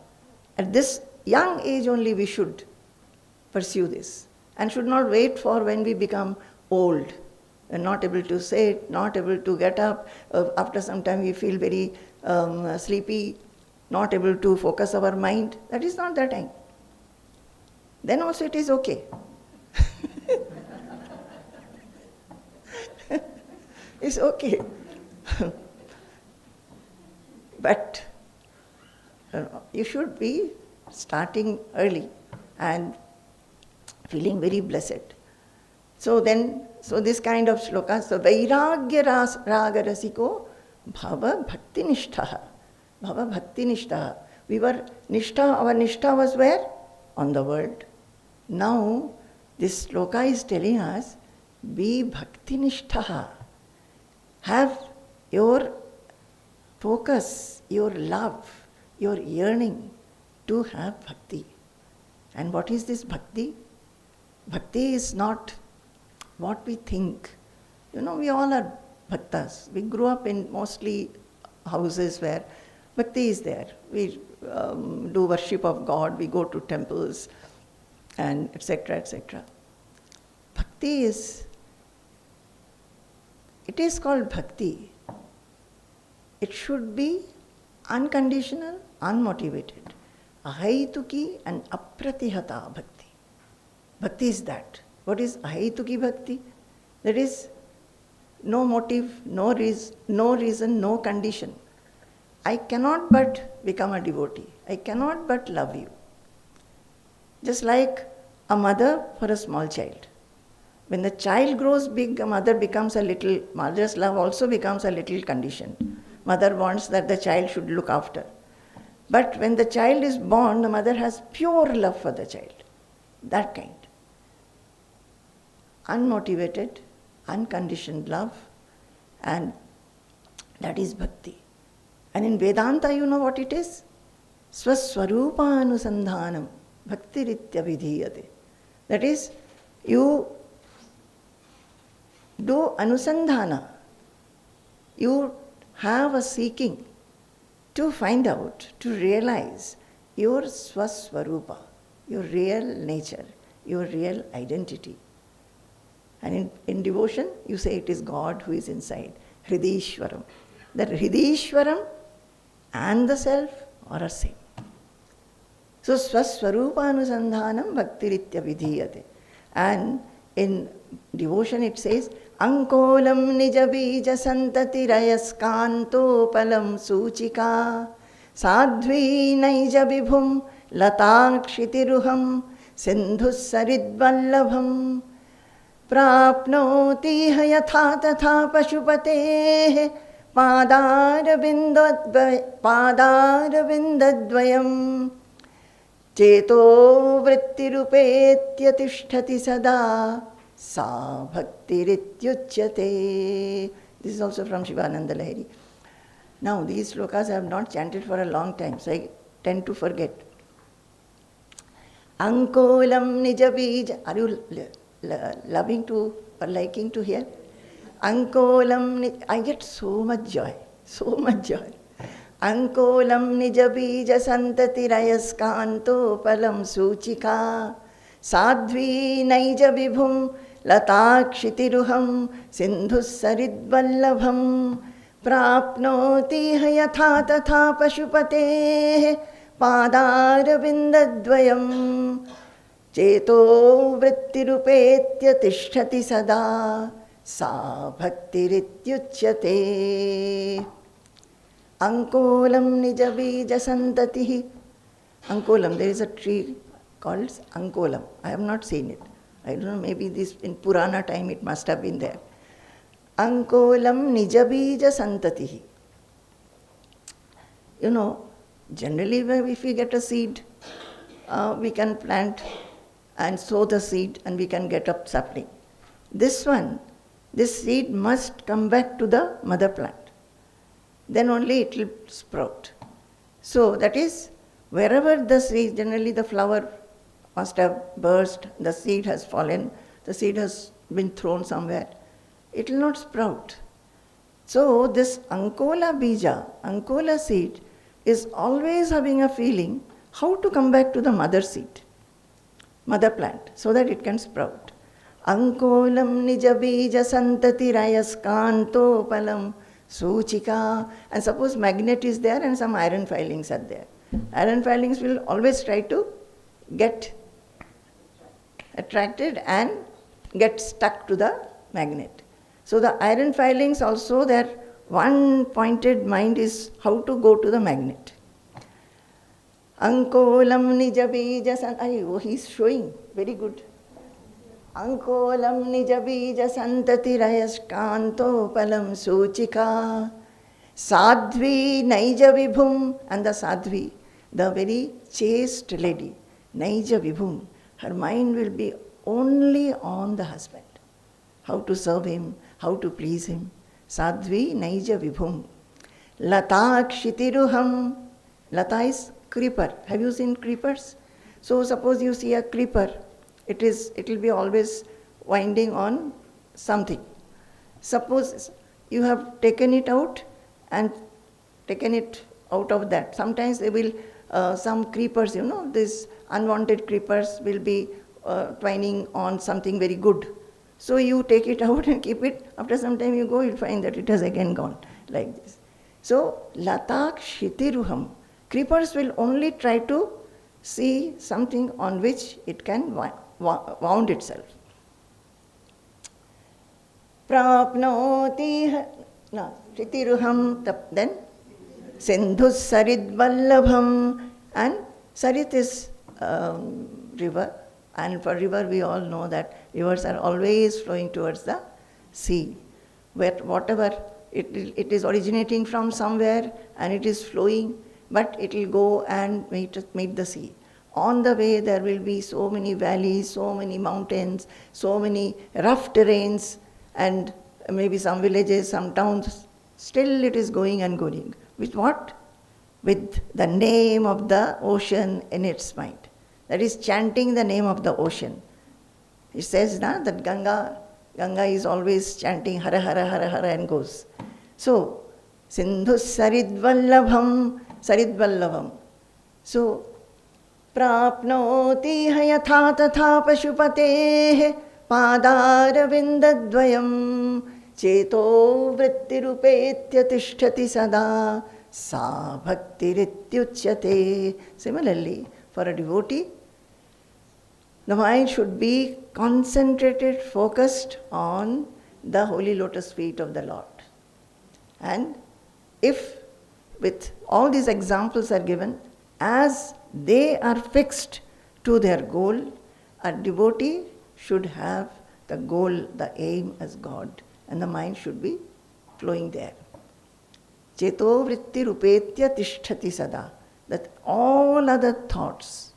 At this young age only we should pursue this and should not wait for when we become old and not able to sit, not able to get up. After some time we feel very sleepy, not able to focus our mind. That is not the time. Then also it is okay. It's okay. But you should be starting early and feeling very blessed. So this kind of shlokas, so Vairagya raga rasiko bhava bhakti nishtha. Bhava bhakti nishtha. We were nishtha, our nishtha was where? On the world. Now this shloka is telling us, be bhakti nishtha. Have your focus, your love, your yearning to have bhakti. And what is this bhakti? Bhakti is not what we think. We all are bhaktas. We grew up in mostly houses where bhakti is there. We do worship of God, we go to temples, and etc., etc. Bhakti it is called bhakti. It should be unconditional, unmotivated. Ahaituki and apratihata bhakti. Bhakti is that. What is ahaituki bhakti? That is no motive, no reason, no condition. I cannot but become a devotee. I cannot but love you. Just like a mother for a small child. When the child grows big, a mother becomes mother's love also becomes a little conditioned. Mother wants that the child should look after. But when the child is born, the mother has pure love for the child. That kind. Unmotivated, unconditioned love, and that is bhakti. And in Vedanta, you know what it is? Swaswarupānusandhānam bhaktiritya vidhiyate. That is, you do anusandhana. You have a seeking to find out, to realize your swaswarupa, your real nature, your real identity. And in devotion, you say it is God who is inside, Hridishwaram. That Hridishwaram and the self are same. So, swaswarupānusandhānam bhaktiritya vidhiyate. And in devotion it says, Ankolam nija bija santatirayaskantopalam suchika sadhvi naija vibhum latakshitiruham sindhusaridvallabham prapnoti yatha tatha pashupateh padarabindadvayam cheto vrittirupetya tishtati sada sa bhaktirityuchyate. This is also from Shivananda Lahiri. Now these shlokas I have not chanted for a long time, so I tend to forget. Ankolam nija bija. Are you loving to or liking to hear? Ankolam, I get so much joy, so much joy. Ankolam nija bija santatirayaskanto palam suchika sadhvi naija vibhum latakshitiruham sindhusaridvallabham prapnoti yatha tatha pashupateh padarabindadvayam cheto vrittirupetya tishtati sada sa bhaktirityuchyate. Ankolam nija bija santatihi. Ankolam, there is a tree called Ankolam. I have not seen it. I don't know, maybe this in Purana time it must have been there. Ankolam nija bija santatihi. Generally if we get a seed, we can plant and sow the seed and we can get up sapling. This seed must come back to the mother plant. Then only it will sprout. So that is, wherever the seed, generally the flower must have burst, the seed has fallen, the seed has been thrown somewhere, it will not sprout. So this Ankola bija, Ankola seed, is always having a feeling how to come back to the mother seed, mother plant, so that it can sprout. Ankolam nija bija santati rayaskanto palam suchika. And suppose magnet is there and some iron filings are there. Iron filings will always try to get attracted and get stuck to the magnet. So the iron filings also, their one pointed mind is how to go to the magnet. Ankolam nija bija santati. Oh, he's showing. Very good. Ankolam nija bija santati rayaskanto palam suchika. Sadhvi naija vibhum. And the sadhvi, the very chaste lady, naija vibhum, her mind will be only on the husband. How to serve him, how to please him. Sadhvi naija vibhum. Lata kshitiruham. Lata is creeper. Have you seen creepers? So suppose you see a creeper, it will be always winding on something. Suppose you have taken it out and taken it out of that. Sometimes they will, some creepers, these unwanted creepers will be twining on something very good. So you take it out and keep it. After some time you go, you'll find that it has again gone like this. So, latak shitiruham. Creepers will only try to see something on which it can wound itself. Prapnoti shitiruham. Then sindhus sarid vallabham. And sarit is river. And for river we all know that rivers are always flowing towards the sea. Where whatever, it is originating from somewhere and it is flowing, but it will go and meet the sea. On the way there will be so many valleys, so many mountains, so many rough terrains, and maybe some villages, some towns. Still it is going and going. With what? With the name of the ocean in its mind. That is chanting the name of the ocean. It says that Ganga is always chanting Hara Hara Hara Hara and goes. So, Sindhu Saridvallabham. So, Prapnoti hayatha tatha pashupate padarvindadvayam cheto vrittirupetya tishtati sada sa bhaktirityuchyate. Similarly, for a devotee, the mind should be concentrated, focused on the holy lotus feet of the Lord. And if with all these examples are given, as they are fixed to their goal, a devotee should have the goal, the aim as God, and the mind should be flowing there. Cheto vritti rupetya tishtati sada. That all other thoughts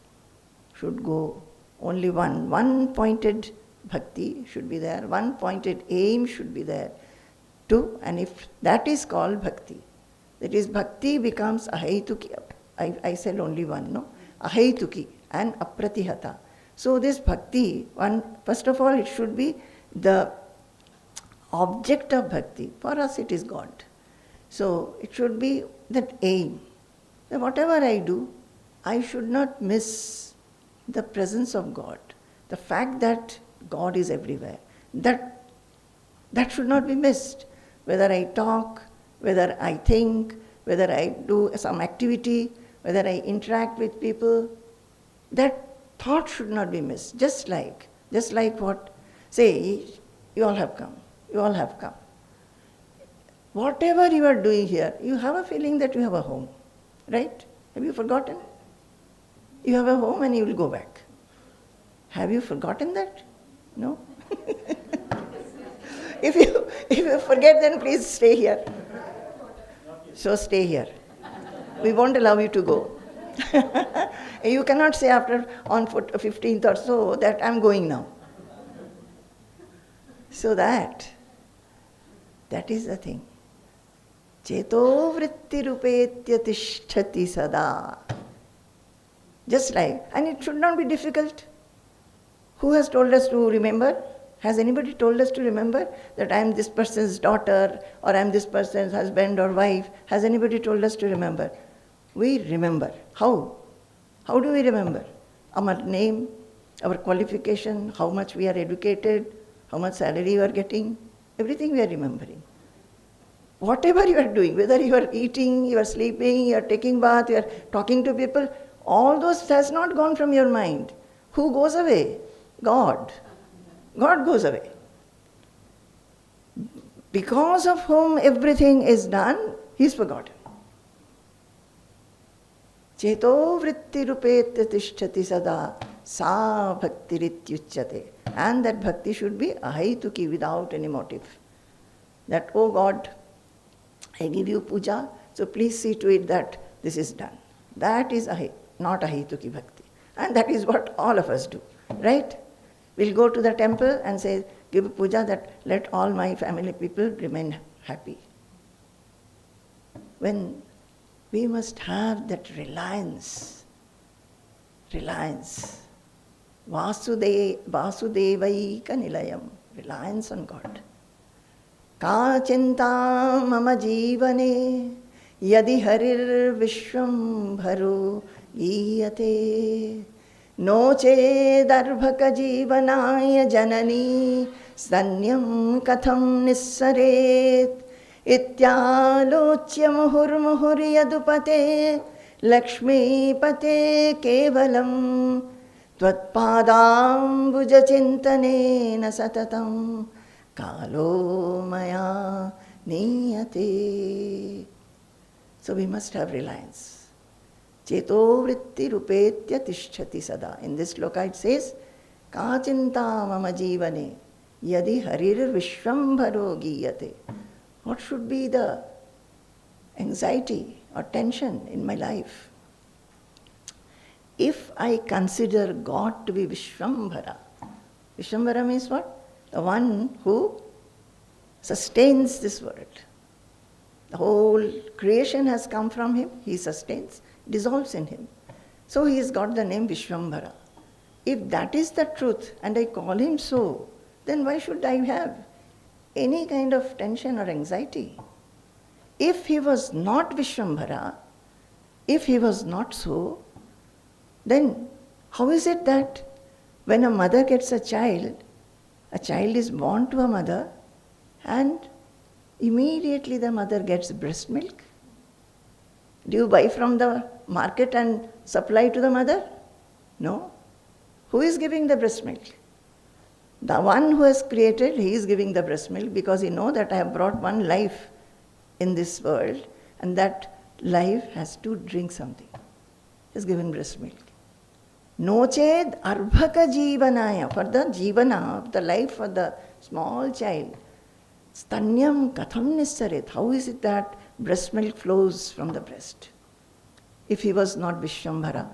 should go. Only one pointed bhakti should be there, one pointed aim should be there. And if that is called bhakti, that is bhakti becomes ahaituki. I said only one, no? Ahaituki and apratihata. So this bhakti, first of all, it should be the object of bhakti. For us it is God. So it should be that aim. That whatever I do, I should not miss the presence of God. The fact that God is everywhere. That should not be missed. Whether I talk, whether I think, whether I do some activity, whether I interact with people, that thought should not be missed. Just like what? Say, you all have come. Whatever you are doing here, you have a feeling that you have a home. Right? Have you forgotten? You have a home and you will go back. Have you forgotten that? No? If you forget, then please stay here. So stay here. We won't allow you to go. You cannot say on 15th or so that I'm going now. So that is the thing. Cheto vritti rupetya tishtati sada. Just like, and it should not be difficult. Who has told us to remember? Has anybody told us to remember that I am this person's daughter or I am this person's husband or wife? Has anybody told us to remember? We remember. How? How do we remember? Our name, our qualification, how much we are educated, how much salary you are getting, everything we are remembering. Whatever you are doing, whether you are eating, you are sleeping, you are taking bath, you are talking to people, all those has not gone from your mind. Who goes away? God. God goes away. Because of whom everything is done, he is forgotten. Cheto vritti rupetya tishtati sada sa bhakti rityuchyate. And that bhakti should be ahaituki, without any motive. That, oh God, I give you puja, so please see to it that this is done. That is not ahaituki bhakti. And that is what all of us do, right? We'll go to the temple and say, give puja that let all my family people remain happy. When we must have that reliance. Vasudevaika nilayam. Reliance on God. Ka chinta mama jivane yadi harir vishwam bharo giyate. No chedarbhaka jivanaya janani sanyam katham nissaret. Ityalochya muhur yadupate lakshmipate kevalam tvatpadambuja chintanena satatam kalo maya niyate. So we must have reliance. Cheto vritti rupetya tishtati sada. In this shloka it says, ka chinta mama jivane yadi harir vishwam bharo giyate. What should be the anxiety or tension in my life? If I consider God to be Vishwambhara, Vishwambhara means what? The one who sustains this world. The whole creation has come from him, he sustains, dissolves in him. So he has got the name Vishwambhara. If that is the truth and I call him so, then why should I have any kind of tension or anxiety? If he was not Vishwambhara, if he was not so, then how is it that when a mother gets a child is born to a mother and immediately the mother gets breast milk? Do you buy from the market and supply to the mother? No. Who is giving the breast milk? The one who has created, he is giving the breast milk because he knows that I have brought one life in this world and that life has to drink something. He has given breast milk. No ched arbhaka jivanaya, for the jivana, of the life of the small child. Stanyam katham nissaret. How is it that breast milk flows from the breast? If he was not Vishwambhara.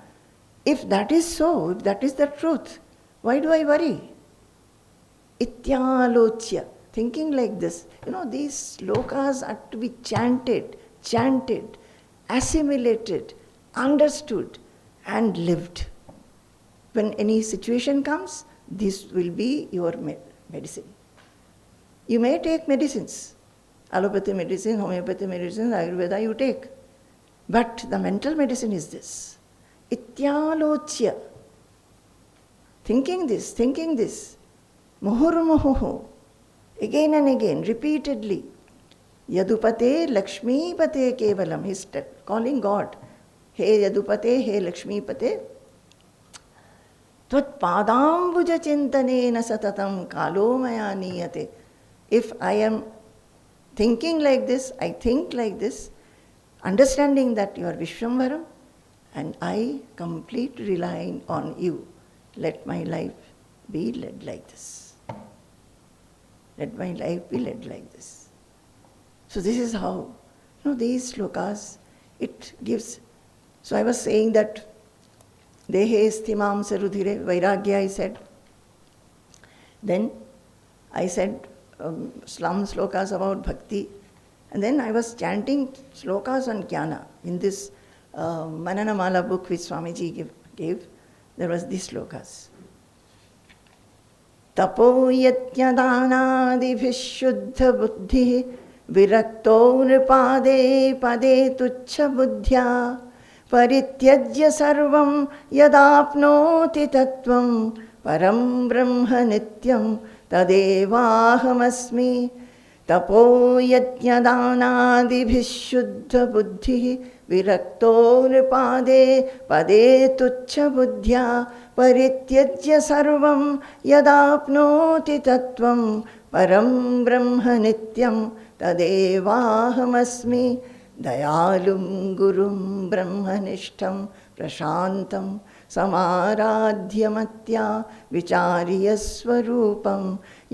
If that is so, if that is the truth, why do I worry? Ityalochya, thinking like this. These shlokas are to be chanted, assimilated, understood, and lived. When any situation comes, this will be your medicine. You may take medicines, allopathy medicine, homeopathy medicine, Ayurveda you take. But the mental medicine is this. Ityalochya. Thinking this. Muhurmuhu, again and again, repeatedly. Yadupate, Lakshmipate Kevalam. He's calling God. Hey Yadupate, hey Lakshmipate. Tvat padambuja chintanena satatam kalo maya niyate. If I am thinking like this, I think like this, understanding that you are Vishwambharam, and I completely relying on you, let my life be led like this. Let my life be led like this. So this is how, these shlokas, it gives. So I was saying that Dehe sthimam sarudhire, Vairagya I said. Then I said some shlokas about Bhakti. And then I was chanting shlokas on Jnana. In this Mananamala book which Swamiji gave, there was these shlokas. Tapo yatyadhanadibhih shuddha buddhi virakto nripade pade tuchha buddhya परित्यज्य सर्वं यदाप्नोति तत्त्वं परं ब्रह्म नित्यं तदेवाहमस्मि तपो यज्ञदानादिभिः शुद्धबुद्धिः विरक्तो नृपादे पदे तुच्छबुद्ध्या परित्यज्य सर्वं यदाप्नोति तत्त्वं परं ब्रह्म नित्यं तदेवाहमस्मि दयालुं गुरुं ब्रह्मनिष्ठं प्रशान्तं समाराध्यमत्या विचार्य स्वरूपं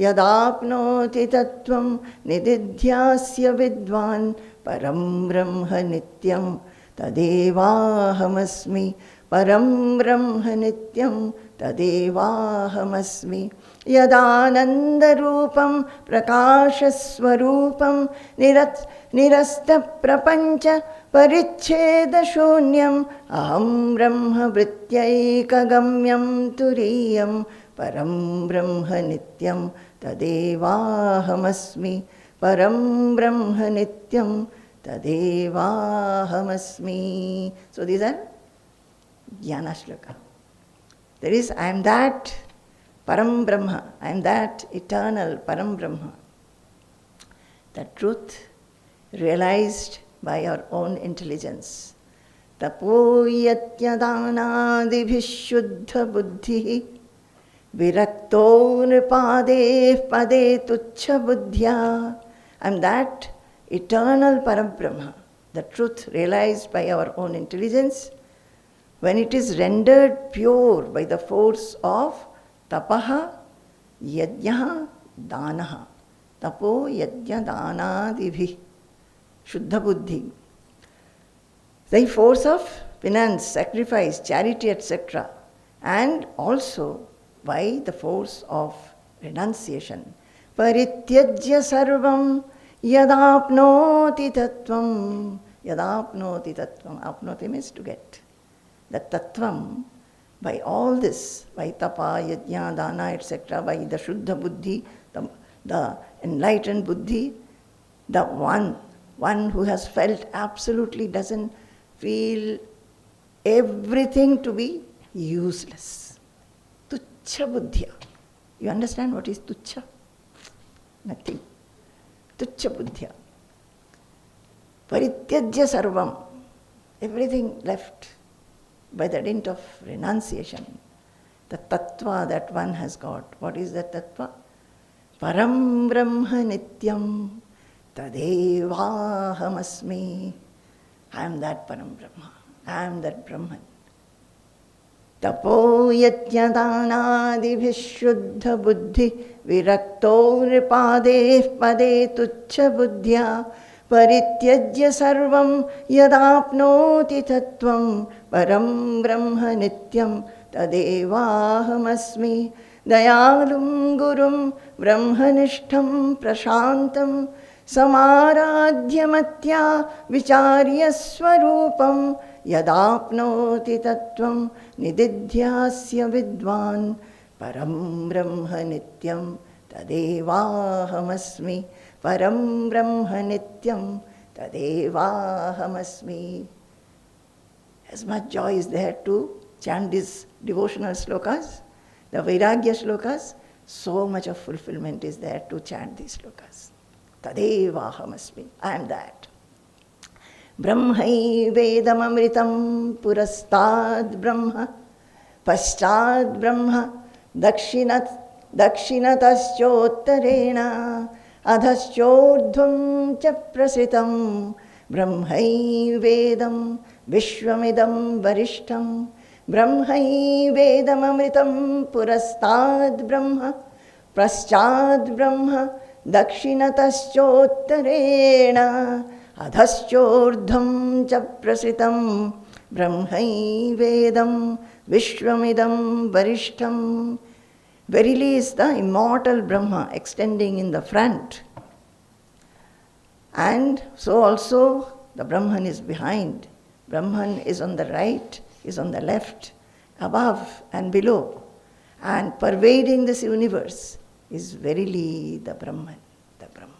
यदाप्नोति तत्त्वं निदिध्यास्य विद्वान् परं ब्रह्म नित्यं तदेवाहमस्मि परं ब्रह्म नित्यं तदेवाहमस्मि यदानन्दरूपं प्रकाशस्वरूपं निरस्तप्रपञ्च परिच्छेदशून्यम् अहं ब्रह्मवृत्त्यैकगम्यं तुरीयं परं ब्रह्म नित्यं तदेवाहमस्मि परं ब्रह्म नित्यं तदेवाहमस्मि. So these are Jnana shloka. There is, I am that Param Brahma, I am that eternal Param Brahma. The truth realized by our own intelligence. Tapo yatyadhanadibhih shuddha buddhihi virakto nripade pade tuchha buddhya. I am that eternal Param Brahma. The truth realized by our own intelligence, when it is rendered pure by the force of tapaha, yajnaha, danaha. Tapo, yajna, danadibhi, shuddha buddhi. The force of penance, sacrifice, charity, etc. And also by the force of renunciation. Parityajya sarvam yadapnoti tattvam. Yadapnoti tattvam. Apnoti means to get. The tattvam, by all this, by tapa, yajna, dana, etc., by the shuddha buddhi, the enlightened buddhi, the one who has felt absolutely doesn't feel everything to be useless. Tuchha buddhya. You understand what is tuchha? Nothing. Tuchha buddhya. Parityajya sarvam. Everything left by the dint of renunciation. The tattva that one has got. What is that tattva? Param Brahma Nityam Tadevahamasmi. I am that Param Brahma. I am that Brahman. Tapo yajnadanadibhih shuddha buddhi virakto nripade pade tuchha buddhya parityajya sarvam yadapnoti tattvam param brahma nityam tadevahamasmi dayalum gurum brahmanishtam prashantam समाराध्यमत्या विचार्य स्वरूपं यदाप्नोति तत्त्वं निदिध्यास्य विद्वान् परं ब्रह्म नित्यं तदेवाहमस्मि परं ब्रह्म नित्यं तदेवाहमस्मि. As much joy is there to chant these devotional shlokas, the Vairagya shlokas, so much of fulfillment is there to chant these shlokas. Tadevahamasmi. I am that. Brahmai vedamamritam purastad brahma paschad brahma dakshinataschotarena adhaschordhvam cha prasitam brahmai vedam vishwamidam varishtam brahmai vedamamritam purastad brahma paschad brahma dakshinataschotarena adhaschordham cha prasitam brahmai vedam vishwamidam varishtam. Verily is the immortal Brahma extending in the front, and so also the Brahman is behind. Brahman is on the right, is on the left, above and below, and pervading this universe is verily the Brahman, the Brahman.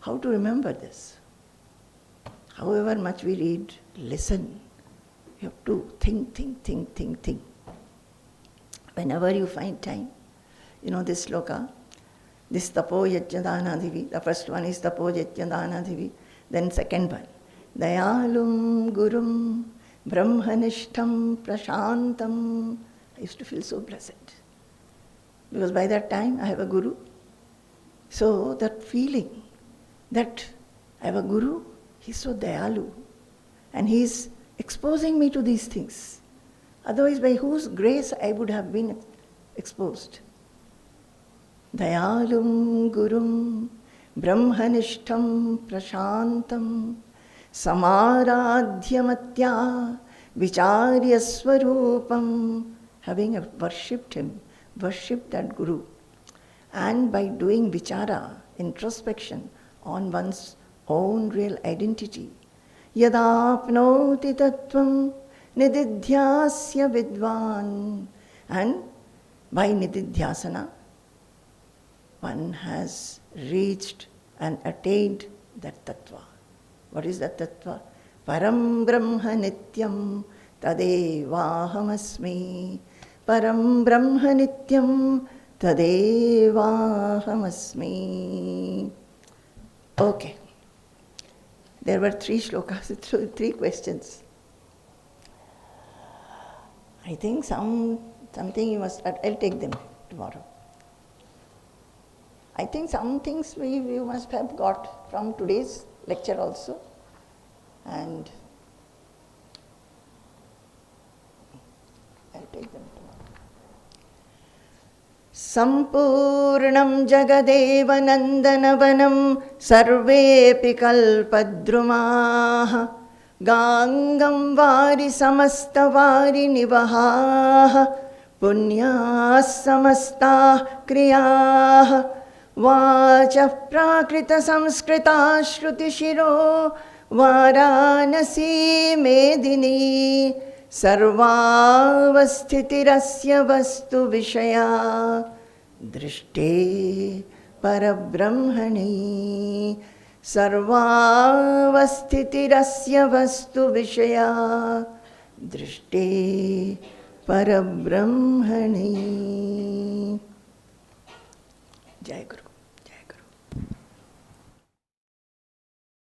How to remember this? however much we read, listen. You have to think. Whenever you find time, you know this shloka, this tapo yajnadana divi, the first one is tapo yajnadana divi, then second one, dayalum gurum brahmanishtam prashantam. I used to feel so blessed. Because by that time I have a guru. So that feeling that I have a guru, he's so dayalu. And he's exposing me to these things. Otherwise, by whose grace I would have been exposed. Dayalum gurum brahmanishtam prashantam samaradhyamatya vicharya swarupam. Having worshipped him, worshipped that guru. And by doing vichara, introspection on one's own real identity, yadapnoti tattvam nididhyasya vidvan. And by nididhyasana, one has reached and attained that tattva. What is that tattva? Param brahma nityam tadevahamasmi. Param brahma nityam tadevahamasmi. Okay. There were 3 shlokas, 3 questions. I think something you must, I'll take them tomorrow. I think some things we must have got from today's lecture also. And I'll take them tomorrow. Sampurnam jagadeva nandanavanam sarvepi kalpadrumaha gangam vari samastavari nivaha punyas samasta kriyah vacha prakrita samskrita shruti shiro varanasi medini sarvavasthitirasya vastu vishaya drishte parabrahmani. Sarvavasthitirasya vastu vishaya drishte parabrahmani. Jai Guru.